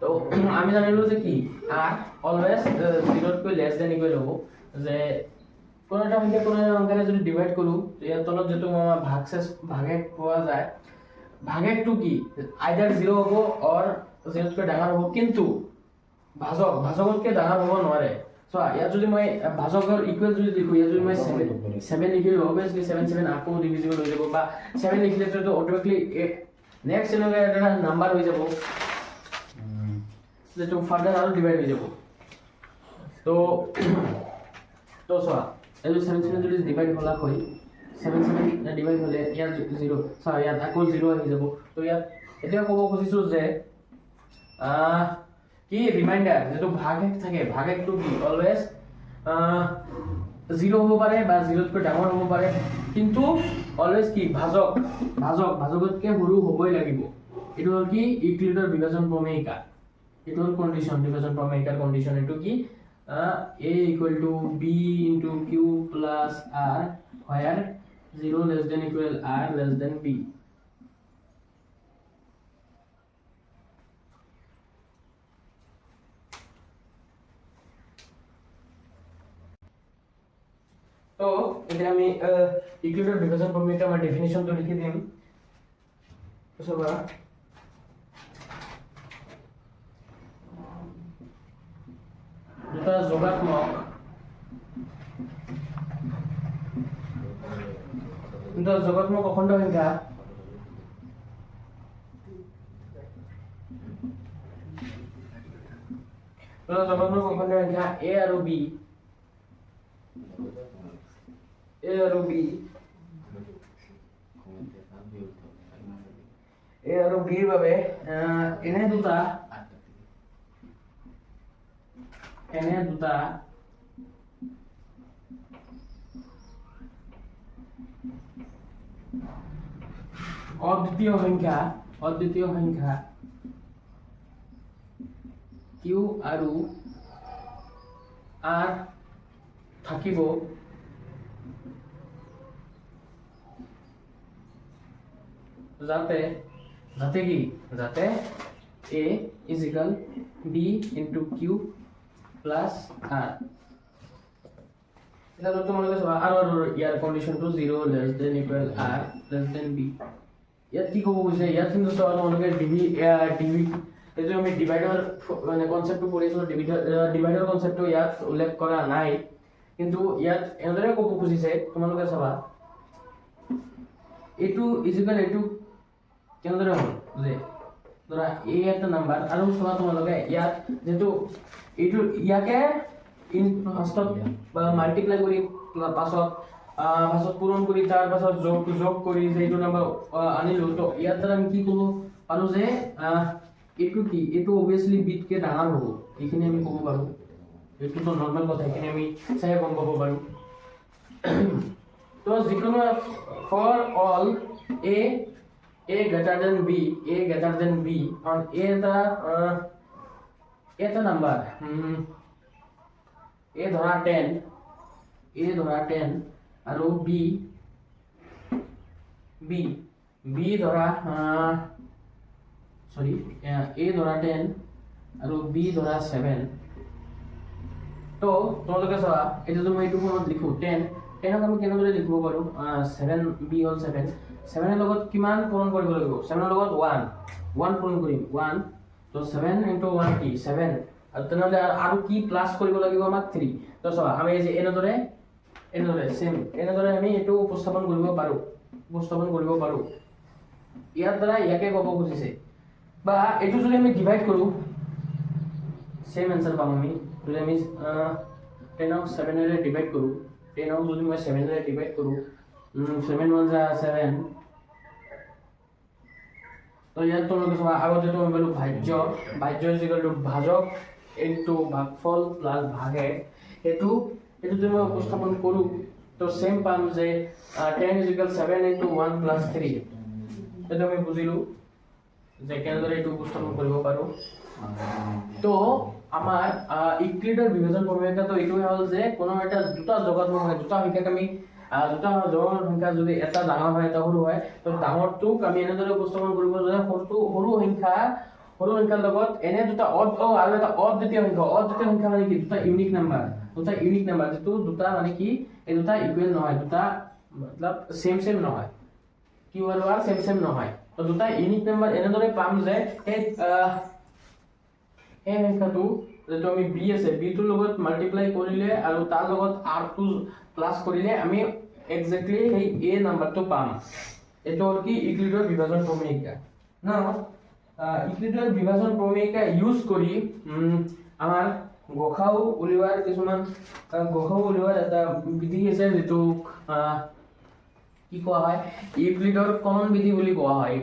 তো আমি জানিলো যে কি r অলৱেজ 0তকৈ লেছ দেন ইকুৱেল হ'ব যে কোনো এটা সংখ্যাৰে যদি ডিভাইড কৰো ইয়াৰ তলত যেটো ভাগে পোৱা যায় ভাগেটো কি আইদাৰ 0 হ'ব অৰ 0তকৈ ডাঙৰ হ'ব কিন্তু ভাজকতকৈ ডাঙৰ হ'ব নোৱাৰে সো ইয়াত যদি মই ভাজকৰ ইকুৱেল যদি লিখো ইয়াত যদি মই 7 লিখিলো অবভিয়াসলি 7 আকৌ ডিভিজিবল হৈ যাব বা 7 লিখিলে তো অটোমেটিকলি নেক্সট এনেকুৱা এটা নাম্বাৰ হৈ যাব যেটো ফাৰ্দাৰ আৰু ডিভাইড হৈ যাব তো চোৱা এই 7 যদি ডিভাইড হলা হয় 7 ডিভাইড হলে ইয়াত 0 চোৱা ইয়াত আকৌ 0 আহি যাব তো ইয়াত এতিয়া ক'ব খুজিছো যে কি ৰিমাইণ্ডাৰ যেটো ভাগ এক থাকে ভাগ একটো কি অলৱেজ 0 হ'ব পাৰে বা 0তকৈ ডাঙৰ হ'ব পাৰে কিন্তু অলৱেজ কি ভাজকতকৈ সৰু হ'বই লাগিব এটো হ'ল কি ইউক্লিডৰ বিভাজন প্ৰমেয়িকা এটো হ'ল কন্ডিশন বিভাজন প্ৰমেয়িকাৰ কন্ডিশন এটো কি a equal to b into q plus r where 0 less than equal r less than b তো এটা আমি ইকুইভ্যালেন্ট বিভাজন প্রমেয়টা আমার ডেফিনিশন তো লিখে দিম তো সবা দুটা যোগাত্মক অখণ্ড সংখ্যা a আৰু b বিৰ বাবে এনে দুটা অদ্বিতীয় সংখ্যা q আৰু r থাকিব যাতে a is equal b into q plus r এটা তো তোমালোকে চাবা r ইয়াৰ কন্ডিশন তো 0 less than equal r less than b ইয়াত কি ক'ব গৈছে ইয়াত কিন্তু চাবা তোমালোকে ডিভি এই যে আমি ডিভাইডাৰ মানে কনসেপ্টটো পঢ়িছো ডিভাইডাৰ কনসেপ্টটো ইয়াত উল্লেখ কৰা নাই কিন্তু ইয়াত এনেদৰে ক'ব খুজিছে তোমালোকে চাবা a2 a2 কেনেদৰে হ'ল যে ধৰা a একটা নাম্বাৰ আৰু চাবা তোমালোকে ইয়াত যেটো এইটো ইয়াকে ইন ফাৰ্ষ্টত মাল্টিপ্লাই কৰি পাছত পূৰণ কৰি তাৰ পাছত যোগ কৰি যেটো নাম্বাৰ আনিলো তো ইয়াত দ্বাৰা আমি কি ক'ব পাৰো যে এইটো কি এইটো অবভিয়াসলি বিটকে ডাঙৰ হ'ব এইখিনি আমি ক'ব পাৰো এইটো তো নৰমাল কথা এখানে আমি চাই গম পাব পাৰো তো যিকোনো for all a greater than b on a the number a ধৰা 10 আৰু b ধৰা a ধৰা 10 আৰু b ধৰা 7 তো তোমালোকে চোৱা এতিয়া যদি মই এইটো ফৰ্মত লিখো 10 10ক আমি কেনেদৰে লিখিব পাৰো 7b হ'ল 7 7 ৰ লগত কিমান পূৰণ কৰিব লাগিব 7 ৰ লগত 1 পূৰণ কৰিম 1 তো 7 * 1 কি 7 আৰু তেনেহ'লে আৰু কি প্লাস কৰিব লাগিব আমাক 3 তো চোৱা আমি এই যে এনেদৰে সেম এনেদৰে আমি এটো উপস্থাপন কৰিব পাৰো ইয়াৰ দ্বাৰা ইয়াকে ক'ব খুজিছে বা এটো যদি আমি ডিভাইড কৰো সেম आंसर পাম আমি যদি আমি 10 ক 7 ৰে ডিভাইড কৰো 10 ক যদি মই 7 ৰে ডিভাইড কৰো 7 1 যা 7 তো ইয়াত তোমালোকে চোৱা আগতে তো আমি ভাজ্য ভাজক ইনটু ভাগফল প্লাস ভাগে এটো যদি মই উপস্থাপন কৰো তো সেম পাম যে 10 7 * 1 + 3 এটা আমি বুজিলো যে কেনেদৰে এটো উপস্থাপন কৰিব পাৰো তো আমাৰ ইউক্লিডৰ বিভাজন প্ৰমেয়টা তো এইটো হ'ল যে কোনো এটা দুটা জগত নহয় দুটা সংখ্যাক আমি দুটা জগতৰ সংখ্যা যদি এটা ডাঙৰ হয় এটা সৰু হয় তো ডাঙৰটোক আমি এনেদৰে উপস্থাপন কৰিব যে সৰু সংখ্যাৰ লগত এনে দুটা আৰু এটা অদ্বিতীয় সংখ্যা মানে কি দুটা ইউনিক নাম্বাৰ যেটো দুটা মানে কি এই দুটা ইকুৱেল নহয় দুটা मतलब সেম নহয় কি আৰু সেম নহয় তো দুটা ইউনিক নাম্বাৰ এনেদৰে পাম যে এই সংখ্যাটো যেটো আমি b আছে b টোৰ লগত মাল্টিপ্লাই কৰিলে আৰু তাৰ লগত r2 প্লাস কৰিলে আমি এক্স্যাক্টলি এই a নাম্বাৰটো পাম এটো হ'ল কি ইউক্লিডৰ বিভাজন প্ৰমেয়িকা না ইউক্লিডৰ বিভাজন প্ৰমেয়িকা ইউজ কৰি আমাৰ গসাউ উলিওৱাৰ এটা বিধি আছে যেটো কি কোৱা হয় ইউক্লিডৰ কলন বিধি বুলি কোৱা হয়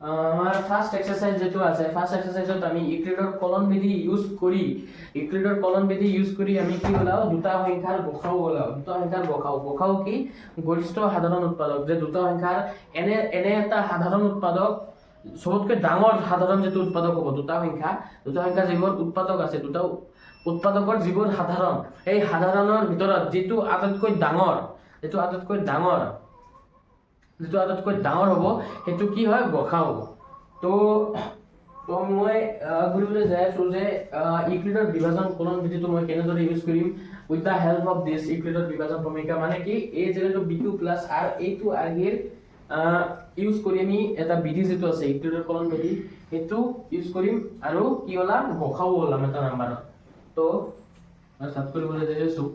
আমাৰ ফাৰ্স্ট এক্সাৰসাইজ যেটো আছে ফাৰ্স্ট এক্সাৰসাইজত আমি ইউক্লিডৰ কলন বিধি ইউজ কৰি আমি কি ওলাও দুটা সংখ্যাৰ গসাউ কি গৰিষ্ঠ সাধাৰণ উৎপাদক যে দুটা সংখ্যাৰ এনে এটা সাধাৰণ উৎপাদক সবতকৈ ডাঙৰ সাধাৰণ যেটো উৎপাদক হ'ব দুটা সংখ্যা যিবোৰ উৎপাদক আছে দুটা উৎপাদকৰ যিবোৰ সাধাৰণ এই সাধাৰণৰ ভিতৰত যেটো আটাইতকৈ ডাঙৰ হ'ব হেতু কি হয় গসাউ তো মই গুৰিবলৈ যাই আছো যে ইউক্লিডৰ বিভাজন কলন বিধিটো মই কেনেদৰে ইউজ কৰিম with the help of this ইউক্লিডৰ বিভাজন প্ৰমেয়িকা মানে কি a = b2 + r a2 r এৰ ইউজ কৰি আমি এটা বিধি যেটো আছে ইউক্লিডৰ কলন বিধি হেতু ইউজ কৰিম আৰু কি হলা গসাউ হলাম এটা নাম্বাৰ তো মই সাত কৰিবলৈ যাই আছো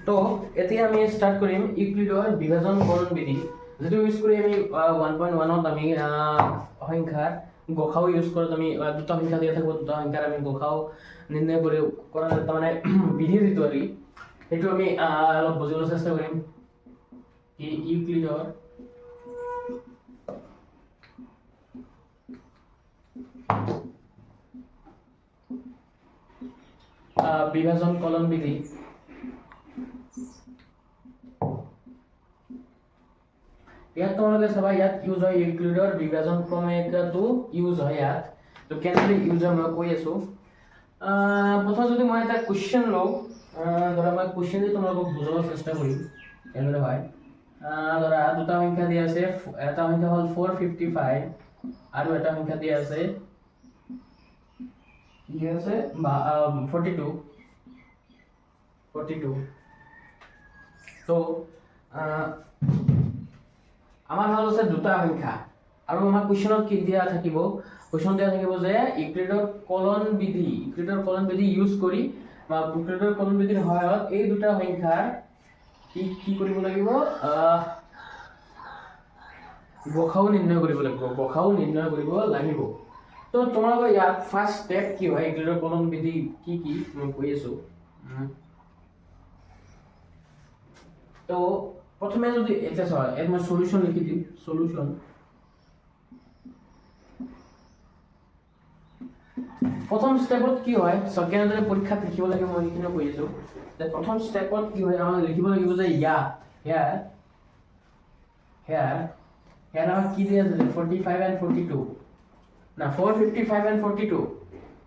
তো এতিয়া আমি স্টাৰ্ট কৰিম ইউক্লিডৰ বিভাজন কলন বিধি যেটো ইউজ কৰি আমি 1.1 ত আমি সংখ্যাৰ গসাউ ইউজ কৰোঁ আমি দুটা সংখ্যা দিয়া থাকিব দুটা সংখ্যাৰ আমি গসাউ নিৰ্ণয় কৰা এটা মানে বিধি যেটো ari হেতু আমি অলপ বুজিবলৈ চেষ্টা কৰিম কি ইউক্লিডৰ বিভাজন কলন বিধি ইয়াত তোমালোকে চাবা ইয়াত ইউজ হয় ইউক্লিডৰ বিভাজন প্ৰমেয়িকাটো ইউজ হয় ইয়াত তো কেনেদৰে ইউজ হয় মই কৈ আছো প্ৰথম যদি মই এটা কোৱেশ্চন লও ধৰা মই কোৱেশ্চনটো তোমালোকক বুজাব চেষ্টা কৰিম কেনেদৰে হয় ধৰা দুটা সংখ্যা দিয়া আছে এটা সংখ্যা হ'ল 455 আৰু এটা সংখ্যা দিয়া আছে 42 তো আমাৰ হাতত আছে দুটা সংখ্যা আৰু আমাৰ কোৱেশ্চনত কি দিয়া থাকিব যে ইউক্লিডৰ কলন বিধি ইউজ কৰি বা ইউক্লিডৰ কলন বিধিৰ সহায়ত এই দুটা সংখ্যাৰ কি কৰিব লাগিব গসাউ নিৰ্ণয় কৰিব লাগিব তো তোমালোকৰ ইয়াত ফাৰ্স্ট স্টেপ কি হয় ইউক্লিডৰ কলন বিধি কি মই কৈ আছো তো প্রথমে যদি এটা হয় এর মই সলিউশন লিখি দিই প্রথম স্টেপত কি হয় কেনেদৰে পৰীক্ষাত লিখিব লাগে মই এইখিনি কৈ আছো যে প্ৰথম স্টেপত কি হয় আমাৰ লিখিব লাগিব যে হেয়াৰ আমাৰ কি দিয়া আছে 45 and 42 না 455 and 42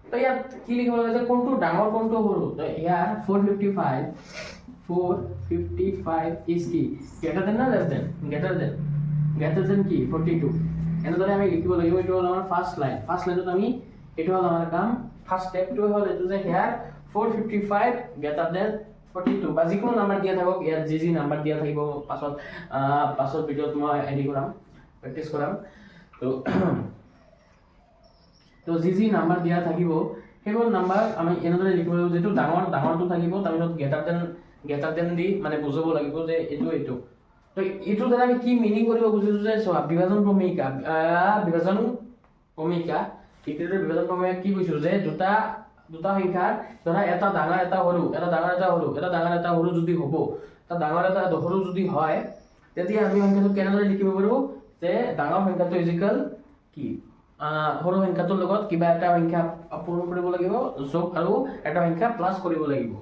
তো ইয়াত কি লিখিব লাগে যে কোনটো ডাঙৰ কোনটো সৰু তো হেয়াৰ 455 455 is কি গ্ৰেটাৰ দেন না লেস দেন গ্ৰেটাৰ দেন কি 42 এনেদৰে আমি লিখিব লাগিব এটো হল আমাৰ ফাৰ্স্ট লাইনত আমি এটো হল আমাৰ কাম ফাৰ্স্ট স্টেপটো হল এটো যে হিয়াৰ 455 গ্রেটার দেন 42 বা যিকোনো নাম্বার দিয়া থাকক ইয়াত যি নাম্বার দিয়া থাকিব পাছত ভিডিওত মই এডি কৰাম প্ৰেক্টিস কৰাম তো যি নাম্বাৰ দিয়া থাকিব সেইবোৰ নাম্বাৰ আমি এনেদৰে লিখিব লাগিব যেটো ডাঙৰটো থাকিব তাৰপিছত গ্ৰেটাৰ দেন দি মানে বুজাব লাগিব যে এটো তো এটো দ্বাৰা আমি কি মিনিং কৰিব বুজিছো যে বিভাজন ক্ৰমিকা ইকুৱেটৰ বিভাজন ক্ৰমিকা কি কৈছো যে দুটা সংখ্যাৰ ধৰা এটা ডাঙৰ এটা সৰু যদি হ'ব এটা ডাঙৰ এটা সৰু যদি হয় তেতিয়া আমি সংখ্যাটো কেনেদৰে লিখিব পাৰো যে ডাঙৰ সংখ্যাটো ইজিক্যাল কি সৰু সংখ্যাটোৰ লগত কিবা এটা সংখ্যা পূৰণ কৰিব লাগিব যোগ আৰু এটা সংখ্যা প্লাস কৰিব লাগিব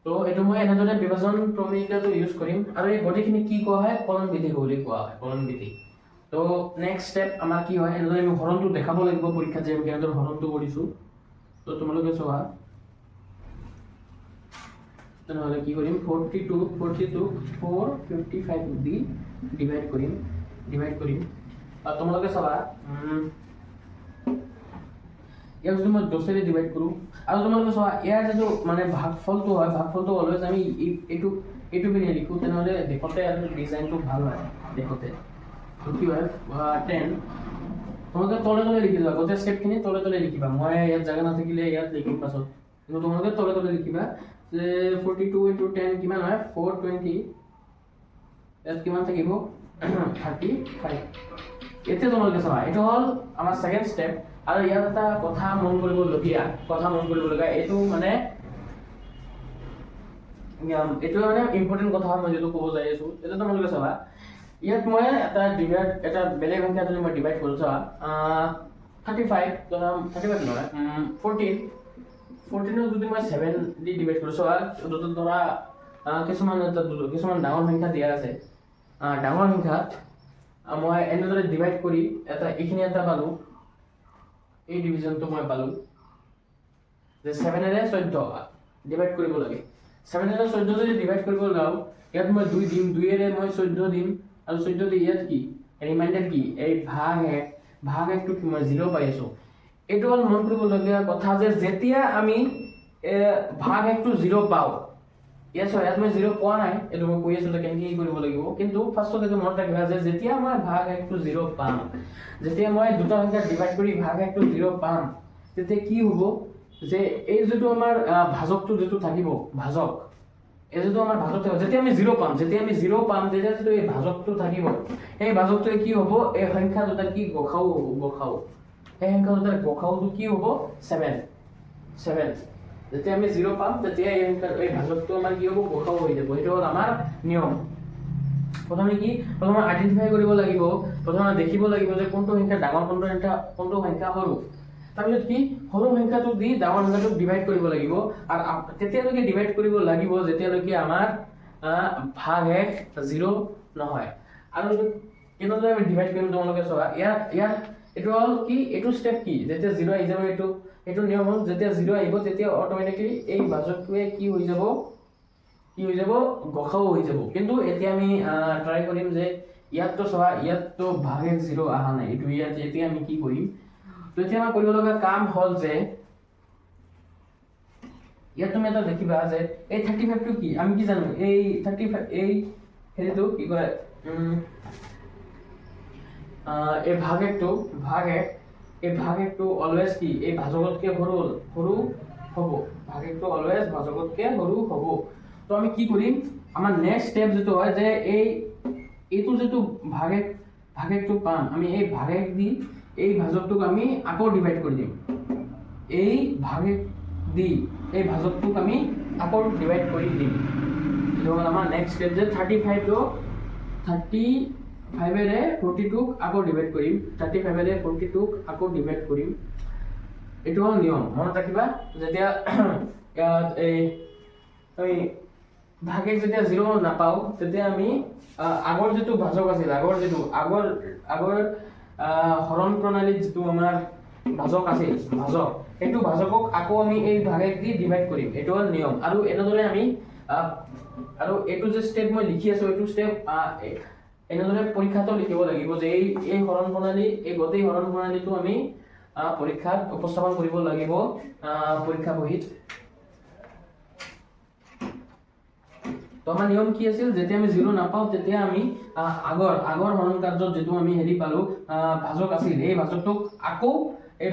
তো এটো মই এনেদৰে বিভাজন ক্ৰমিকাটো ইউজ কৰিম আৰু এই গতিখিনি কি কোৱা হয় কলন বিধি বুলি কোৱা হয় কলন বিধি তো নেক্সট স্টেপ আমাৰ কি হয় এনেদৰে আমি হৰণটো দেখাব লাগিব পৰীক্ষাত যে আমি কেনেদৰে হৰণটো কৰিছো তো তোমালোকে চোৱা তেনেহলে কি কৰিম 42 455 দি ডিভাইড কৰিম আৰু তোমালোকে চাবা ইয়াক যদি মই 10 ৰে ডিভাইড কৰো আৰু তোমালোকে চোৱা ইয়াৰ যে মানে ভাগফলটো অলৱেজ আমি এইটো পিনে লিখো তেনেহলে দেখতে আৰু ডিজাইনটো ভাল হয় দেখতে তো কি হয় 10 তোমালোকে তলে লিখি দিবা গোটেই স্টেপখিনি তলে লিখিবা মই ইয়াত জায়গা নাথাকিলে ইয়াত লিখিম পাছত কিন্তু তোমালোকে তলে লিখিবা যে 42 * 10 কিমান হয় 420 ইয়াত কিমান থাকিব 35 এতে তোমালোকে চাবা এটা হল আমাৰ সেকেন্ড স্টেপ আৰু ইয়াত এটা কথা মন কৰিবলগীয়া এইটো মানে ইম্পৰ্টেন্ট কথা মই যেটো ক'ব যাই আছো এটা তোমালোকে চাবা ইয়াত মই এটা বেলেগ সংখ্যা যদি মই ডিভাইড কৰো চাবা 35 নহয় 14 যদি মই 7 দি ডিভাইড কৰো চাবা ধৰা কিছুমান ডাঙৰ সংখ্যা দিয়া আছে ডাঙৰ সংখ্যাত মই এনেদৰে ডিভাইড কৰি এটা এইখিনি এটা পালো এই ডিভিজনটো মই পালো যে 7 এৰে 14 ডিভাইড কৰিব লাগে 7 এৰে 14 যদি ডিভাইড কৰিব যাও ইয়াত মই 2 দিম 2 এৰে মই 14 দিম আৰু 14 দি ইয়াত কি ৰিমাইন্ডাৰ কি এই ভাগ একটো কি মই 0 পাই আছো এটো হল মন কৰিবলগীয়া কথা যে যেতিয়া আমি ভাগ একটো 0 পাও ইয়াত মই 0 পোৱা নাই এটো মই কৈ আছো যে কেনেকৈ কৰিব লাগিব কিন্তু ফাৰ্ষ্টতে এটো মনত ৰাখিবা যে যেতিয়া মই ভাগ একটো 0 পাম যেতিয়া মই দুটা সংখ্যা ডিভাইড কৰি ভাগ একটো 0 পাম তেতিয়া কি হ'ব যে এই যেটো আমাৰ ভাজকটো যেটো থাকিব ভাজক এই যেটো আমাৰ ভাজক থাকিব যেতিয়া আমি 0 পাম তেতিয়া যেটো এই ভাজকটো থাকিব এই ভাজকটোৱে কি হ'ব এই সংখ্যা দুটা কি গখাও এই সংখ্যা দুটাৰ গখাওটো কি হ'ব 7 যেতিয়া আমি 0 পাম তেতিয়া এই ভাজকটো আমাৰ কি হ'ব গখাও হৈ যাব এটো হল আমাৰ নিয়ম প্ৰথমে আইডেন্টিফাই কৰিব লাগিব প্ৰথমে দেখিব লাগিব যে কোনটো সংখ্যা ডাঙৰ কোনটো সংখ্যা সৰু তাৰপিছত কি সৰু সংখ্যাটো দি ডাঙৰ সংখ্যাটোক ডিভাইড কৰিব লাগিব আৰু তেতিয়ালৈকে ডিভাইড কৰিব লাগিব যেতিয়ালৈকে আমাৰ ভাগ 0 নহয় আৰু কেনেদৰে আমি ডিভাইড কৰিম তোমালোকে চোৱা ইয়াত এটো হল কি এটো স্টেপ কি যেতিয়া 0 আহি যাব এটো নিয়ম হল যেতিয়া 0 আহিব তেতিয়া অটোমেটিক্যালি এই ভাজকটোৱে কি হৈ যাব গখাও হৈ যাব কিন্তু এতিয়া আমি ট্ৰাই কৰিম যে ইয়াতটো চোৱা ইয়াতটো ভাগ 0 আহা নাই এটো ইয়াত এতিয়া আমি কি কৰিম তো এতিয়া আমাৰ কৰিব লগা কাম হল যে ইয়াত তুমি এটা দেখিবা যে এই 35 টো কি আমি কি জানো এই 35 এই হেৰিটো কি কয় এই ভাগ একটো অলৱেজ কি এই ভাজকতকে সৰু হ'ব ভাগ একটো অলৱেজ ভাজকতকে সৰু হ'ব তো আমি কি কৰিম আমাৰ নেক্সট স্টেপ যেটো হয় যে এইটো যেটো ভাগ একটো পাম আমি এই ভাগ এক দি এই ভাজকটোক আমি আকৌ ডিভাইড কৰি দিম এই ভাগ এক দি এই ভাজকটোক আমি আকৌ ডিভাইড কৰি দিম এটো হল আমাৰ নেক্সট স্টেপ যে 35 এৰে 42 আকৌ ডিভাইড কৰিম 35 এৰে 42 আকৌ ডিভাইড কৰিম এটো হল নিয়ম মনত ৰাখিবা যেতিয়া এই আমি ভাগে যেতিয়া 0 নাপাও তেতিয়া আমি আগৰ যেটো ভাজক আছিল আগৰ হৰণ প্ৰণালীত যেটো আমাৰ ভাজক আছিল এইটো ভাজকক আকৌ আমি এই ভাগে দি ডিভাইড কৰিম এটো হল নিয়ম আৰু এনেদৰে আমি আৰু এইটো যে ষ্টেপ মই লিখি আছো এইটো ষ্টেপ এনেদৰে পৰীক্ষাটো লিখিব লাগিব যে এই হৰণ প্ৰণালী এই গোটেই হৰণ প্ৰণালীটো আমি পৰীক্ষাত উপস্থাপন কৰিব লাগিব পৰীক্ষা বহীত। তো আমাৰ নিয়ম কি আছিল, যেতিয়া আমি 0 নাপাওঁ তেতিয়া আমি আগৰ হৰণ কাৰ্যত যেটো আমি হেৰি পালো ভাজক আছিল এই ভাজকটোক আকৌ এই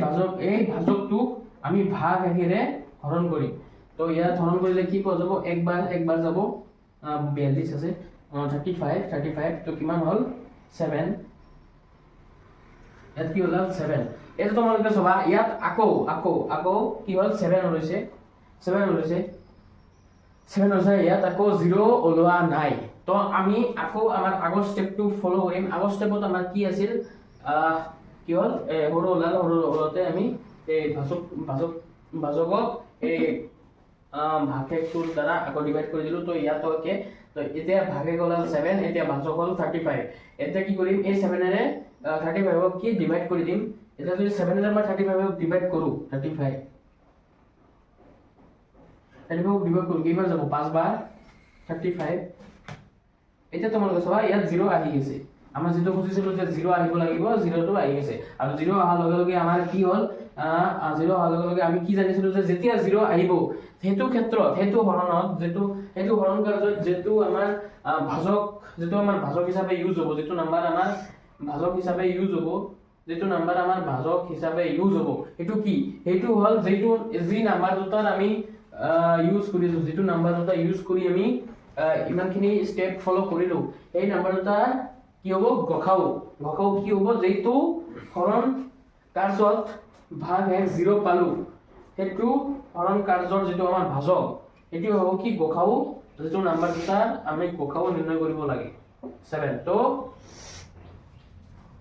ভাজকটোক আমি ভাগ একেৰে হৰণ কৰিম। তো ইয়াত হৰণ কৰিলে কি পোৱা যাব, একবাৰ যাব 42 আছে 35 তো কিমান হল 7, ইয়াত কি হল 7। এটা তোমালোকে চাবা ইয়াত আকৌ কি হল 7 ওলাইছে 7 হৈছে, ইয়াত আকৌ 0 ওলোৱা নাই। তো আমি আকৌ আমাৰ আগৰ ষ্টেপটো ফলো কৰিম। আগৰ ষ্টেপত আমাৰ কি আছিল, কি হল সৰু ওলাতে আমি এই ভাজকক এই ভাগেটোৰ দ্বাৰা আকৌ ডিভাইড কৰি দিলো। তো ইয়াত ওকে, তো এতিয়া ভাগে গ'ল 7, এতিয়া ভাজক হল 35। এতিয়া কি কৰিম, এই 7 এৰে 35ক কি ডিভাইড কৰি দিম। এতিয়া যদি 7 এৰে মই 35ক ডিভাইড কৰো 35ক ডিভাইড কৰো কিমান যাব 5 বাৰ 35। এতিয়া তোমালোকে চাবা ইয়াত 0 আহি গৈছে, আমাৰ যেটো খুজিছিলো যে 0 আহিব লাগিব 0টো আহি গৈছে। আৰু 0 অহাৰ লগে লগে আমাৰ কি হল 0 অহাৰ লগে লগে আমি কি জানিছিলো যে যেতিয়া 0 আহিব সেইটো ক্ষেত্ৰত সেইটো হৰণত সেইটো হৰণ কাৰ্যত যেটো আমাৰ ভাজক হিচাপে ইউজ হ'ব, যেটো নাম্বাৰ আমাৰ ভাজক হিচাপে ইউজ হ'ব, সেইটো কি, সেইটো হল যি নাম্বাৰ দুটাৰ আমি ইউজ কৰিছো, যেটো নাম্বাৰ দুটা ইউজ কৰি আমি ইমানখিনি ষ্টেপ ফলো কৰিলো, এই নাম্বাৰ দুটা কি হ'ব গখাও কি হ'ব, যেটো হৰণ কাৰ্যত ভাগ 0 পালো সেইটো হৰণ কাৰ্যৰ যেটো আমাৰ ভাজক এটো হ'ব কি গখাও, যেটো নাম্বাৰ দুটা আমি গখাও নিৰ্ণয় কৰিব লাগে 7। তো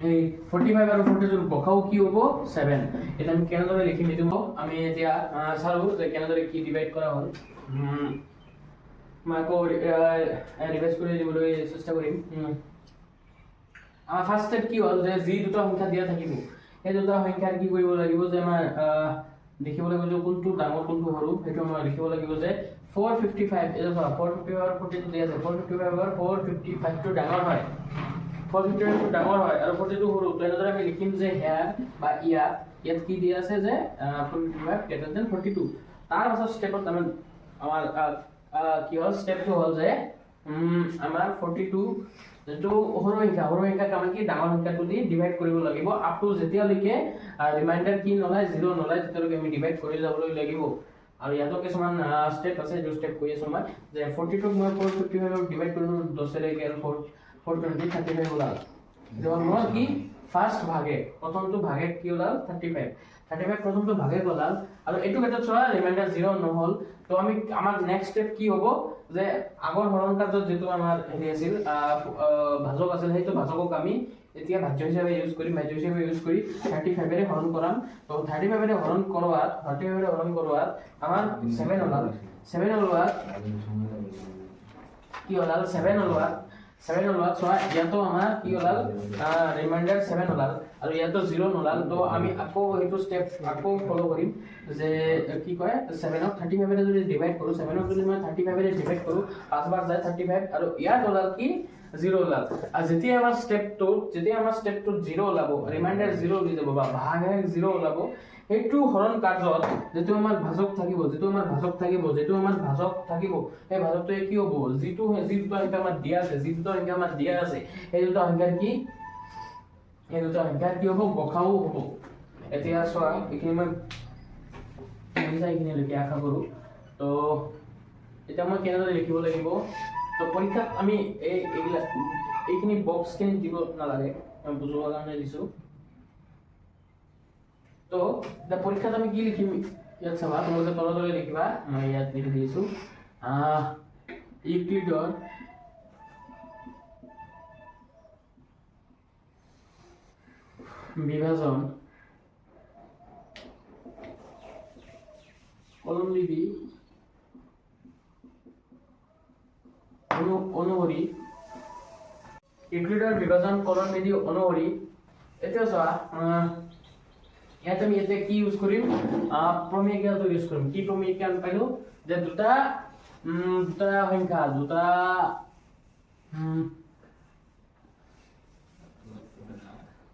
এই 45 আৰু 42 গখাও কি হ'ব 7। এটা আমি কেনেদৰে লিখিম এটো আমি এতিয়া চালো যে কেনেদৰে কি ডিভাইড কৰা হ'ল। মই আকৌ ৰিভাইজ কৰি দিবলৈ চেষ্টা কৰিম। আমাৰ ফাৰ্স্ট স্টেপ কি হ'ল যে যি দুটা সংখ্যা দিয়া থাকিব এই দুটা সংখ্যাৰ কি কৰিব লাগিব যে আমাৰ দেখিব লাগিব যে কোনটো ডাঙৰ কোনটো সৰু, সেইটো আমাৰ লিখিব লাগিব যে 455 এটা 455 আৰু 42 দিয়া আছে, 455 আৰু 455 টো ডাঙৰ হয়, 455 টো ডাঙৰ হয় আৰু 42 সৰু। তো এনেদৰে আমি লিখিম যে হেয়াৰ বা ইয়াত কি দিয়া আছে যে 455 গ্ৰেটাৰ দেন 42। তাৰ পাছত স্টেপত আমাৰ কি হ'ল স্টেপটো হ'ল যে আমাৰ 42 যেটো সৰু সংখ্যাক আমি কি ডাঙৰ সংখ্যাটো দি ডিভাইড কৰিব লাগিব আপ টু যেতিয়ালৈকে ৰিমাইন্ডাৰ কি নলয় 0 নলয় তেতিয়ালৈকে আমি ডিভাইড কৰি যাবলৈ লাগিব। আৰু ইয়াতো কিছুমান স্টেপ আছে যে স্টেপ কৈ আছো মই যে 42 ক মই 455 ডিভাইড কৰিলো 10 ৰে গেল 420 35 ওলাল। যেমন মই কি ফাৰ্স্ট ভাগে প্ৰথমটো ভাগে কি ওলাল 35 প্ৰথমটো ভাগে ওলাল আৰু এটো ক্ষেত্ৰত চোৱা ৰিমাইন্ডাৰ 0 নহল। তো আমি আমাৰ নেক্সট স্টেপ কি হ'ব যে আগৰ হৰণ কাৰ্যত যেটো আমাৰ হেৰি আছিল ভাজক আছিল সেইটো ভাজকক আমি এতিয়া ভাজ্য হিচাপে ইউজ কৰি 35 এৰে হৰণ কৰাম। তো 35 এৰে হৰণ কৰোৱাত আমাৰ 7 ওলাল কি ওলাল 7 ওলাল চোৱা ইয়াতো আমাৰ কি ওলাল ৰিমাইন্ডাৰ 7 ওলাল আৰু ইয়াতো 0 নোলাল। তো আমি আকৌ এইটো স্টেপ আকৌ ফলো কৰিম যে কি কয় 7 ক 35 এৰে যদি ডিভাইড কৰো 7 ক যদি মই 35 এৰে ডিভাইড কৰো 5 বাৰ যায় 35 আৰু ইয়াত ওলাল কি 0 ওলাল। আৰু যেতিয়া আমাৰ স্টেপটো 0 ওলাব ৰিমাইন্ডাৰ 0 হৈ যাব বা ভাগ 0 ওলাব এইটো হৰণ কাৰ্যত যেটো আমাৰ ভাজক থাকিব এই ভাজকটোৱে কি হ'ব যি দুটা সংখ্যা আমাৰ দিয়া আছে এই দুটা সংখ্যাৰ কি হ'ব গখাও হ'ব। এতিয়া চোৱা এইখিনি মই লিখি আশা কৰো। তো এতিয়া মই কেনেদৰে লিখিব লাগিব, তো পৰীক্ষাত আমি এইখিনি বক্স খিনি দিব নালাগে মই বুজোৱাৰ কাৰণে দিছো। তো পৰীক্ষাত আমি কি লিখিম ইয়াত চাবা তোমালোকে তললৈ লিখিবা, মই ইয়াত লিখি দিছো ইউক্লিডৰ বিভাজন কলম লিপি অনুসৰি ইউক্লিডৰ বিভাজন কলম বিধি অনুসৰি এতিয়া চোৱা ইয়াত আমি কি ইউজ কৰিম প্ৰমেয়িকাটো ইউজ কৰিম। কি প্ৰমেয়িকা আমি পাইলো যে দুটা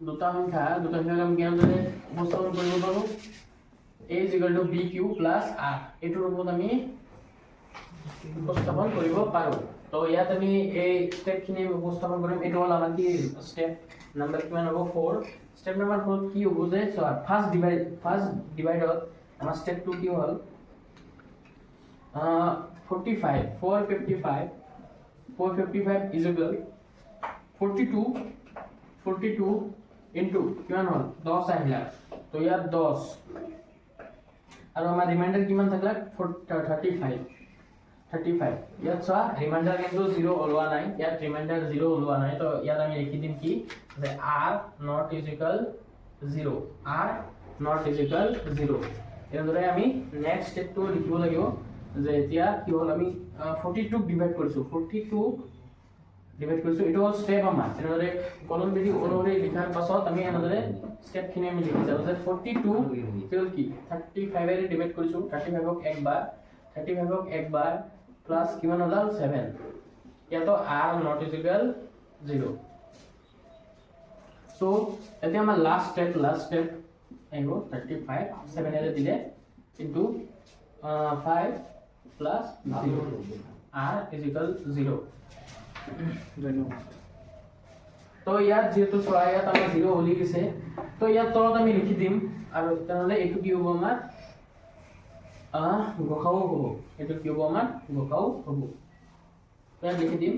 দুটা সংখ্যা আমি কেনেদৰে উপস্থাপন কৰিব পাৰোঁ a is equal to b q plus r এইটো ৰূপত আমি উপস্থাপন কৰিব পাৰোঁ তো ইয়াত আমি এই স্টেপখিনি উপস্থাপন কৰিম এইটো হ'ল আমাৰ কি স্টেপ নাম্বাৰ কিমান হ'ব 4 স্টেপ নাম্বাৰ 4 কি হ'ব যে ফাৰ্স্ট ডিভাইডত আমাৰ স্টেপ 2 কি হ'ল 455 is equal 42 into কিমান হ'ল 10 আহিলা তো ইয়াত 10 আৰু আমাৰ ৰিমাইন্ডাৰ কিমান থাকিলা 35 ইয়াত চোৱা ৰিমাইন্ডাৰ কিন্তু 0 ওলোৱা নাই ইয়াত ৰিমাইন্ডাৰ 0 ওলোৱা নাই তো ইয়াত আমি লিখি দিম কি যে r not is equal 0 এনেদৰে আমি নেক্সট স্টেপটো লিখিব লাগিব যে এতিয়া কি হ'ল আমি 42 ডিভাইড কৰিছো এইটো হ'ল স্টেপ আমাৰ এনেদৰে কলম বিধি অনুসৰি লিখাৰ পাছত আমি এনেদৰে স্টেপখিনি আমি লিখি যাওঁ যে 42 হ'ল কি 35 এৰে ডিভাইড কৰিছো 35ক একবাৰ প্লাস কিমান ওলাল 7 ইয়াতো r not is equal 0 so এতিয়া আমাৰ লাস্ট স্টেপ আহিব 35 7 এৰে দিলে into 5 plus 0 r is equal 0 তো ইয়াত যেহেতু চোৱা ইয়াত আমাৰ 0 ওলি গৈছে তো ইয়াত তলত আমি লিখি দিম আৰু তেনেহলে এইটো কি হ'ব আমাৰ গসাউ হ'ব এইটো কি হ'ব আমাৰ গসাউ হ'ব ইয়াত লিখি দিম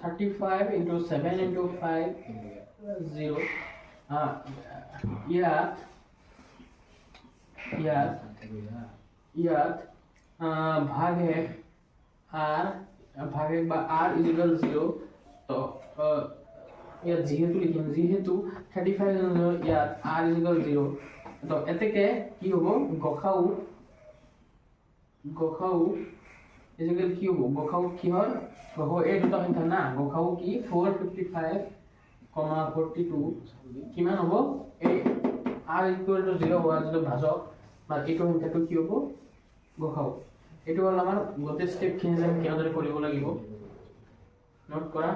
35 into 7 into 5 0 ইয়াত ভাগে বা r is equal 0 তো ইয়াত যেহেতু 35 ইয়াত r is equal 0 তো এতেকে কি হ'ব গসাউ is equal কি হ'ব গসাউ কি হয় গসাউ এই দুটা সংখ্যা না গসাউ কি 455 42 কিমান হ'ব এই r equal to 0 হোৱাৰ যিটো ভাজক বা এইটো সংখ্যাটো কি হ'ব গসাউ এইটো হ'ল আমাৰ গোটে স্টেপখিনি যে আমি কেনেদৰে কৰিব লাগিব নোট কৰা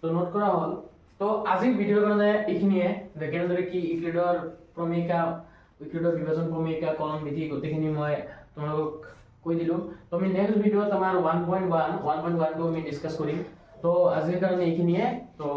তো নোট কৰা হ'ল তো আজিৰ ভিডিঅ'ৰ কাৰণে এইখিনিয়ে যে কেনেদৰে কি ইউক্লিডৰ বিভাজন প্ৰমেয়িকা কলম বিধি গোটেইখিনি মই তোমালোকক কৈ দিলোঁ তো আমি নেক্সট ভিডিঅ'ত আমাৰ 1.1 টো আমি ডিসকাস কৰিম তো আজিৰ কাৰণে এইখিনিয়ে তো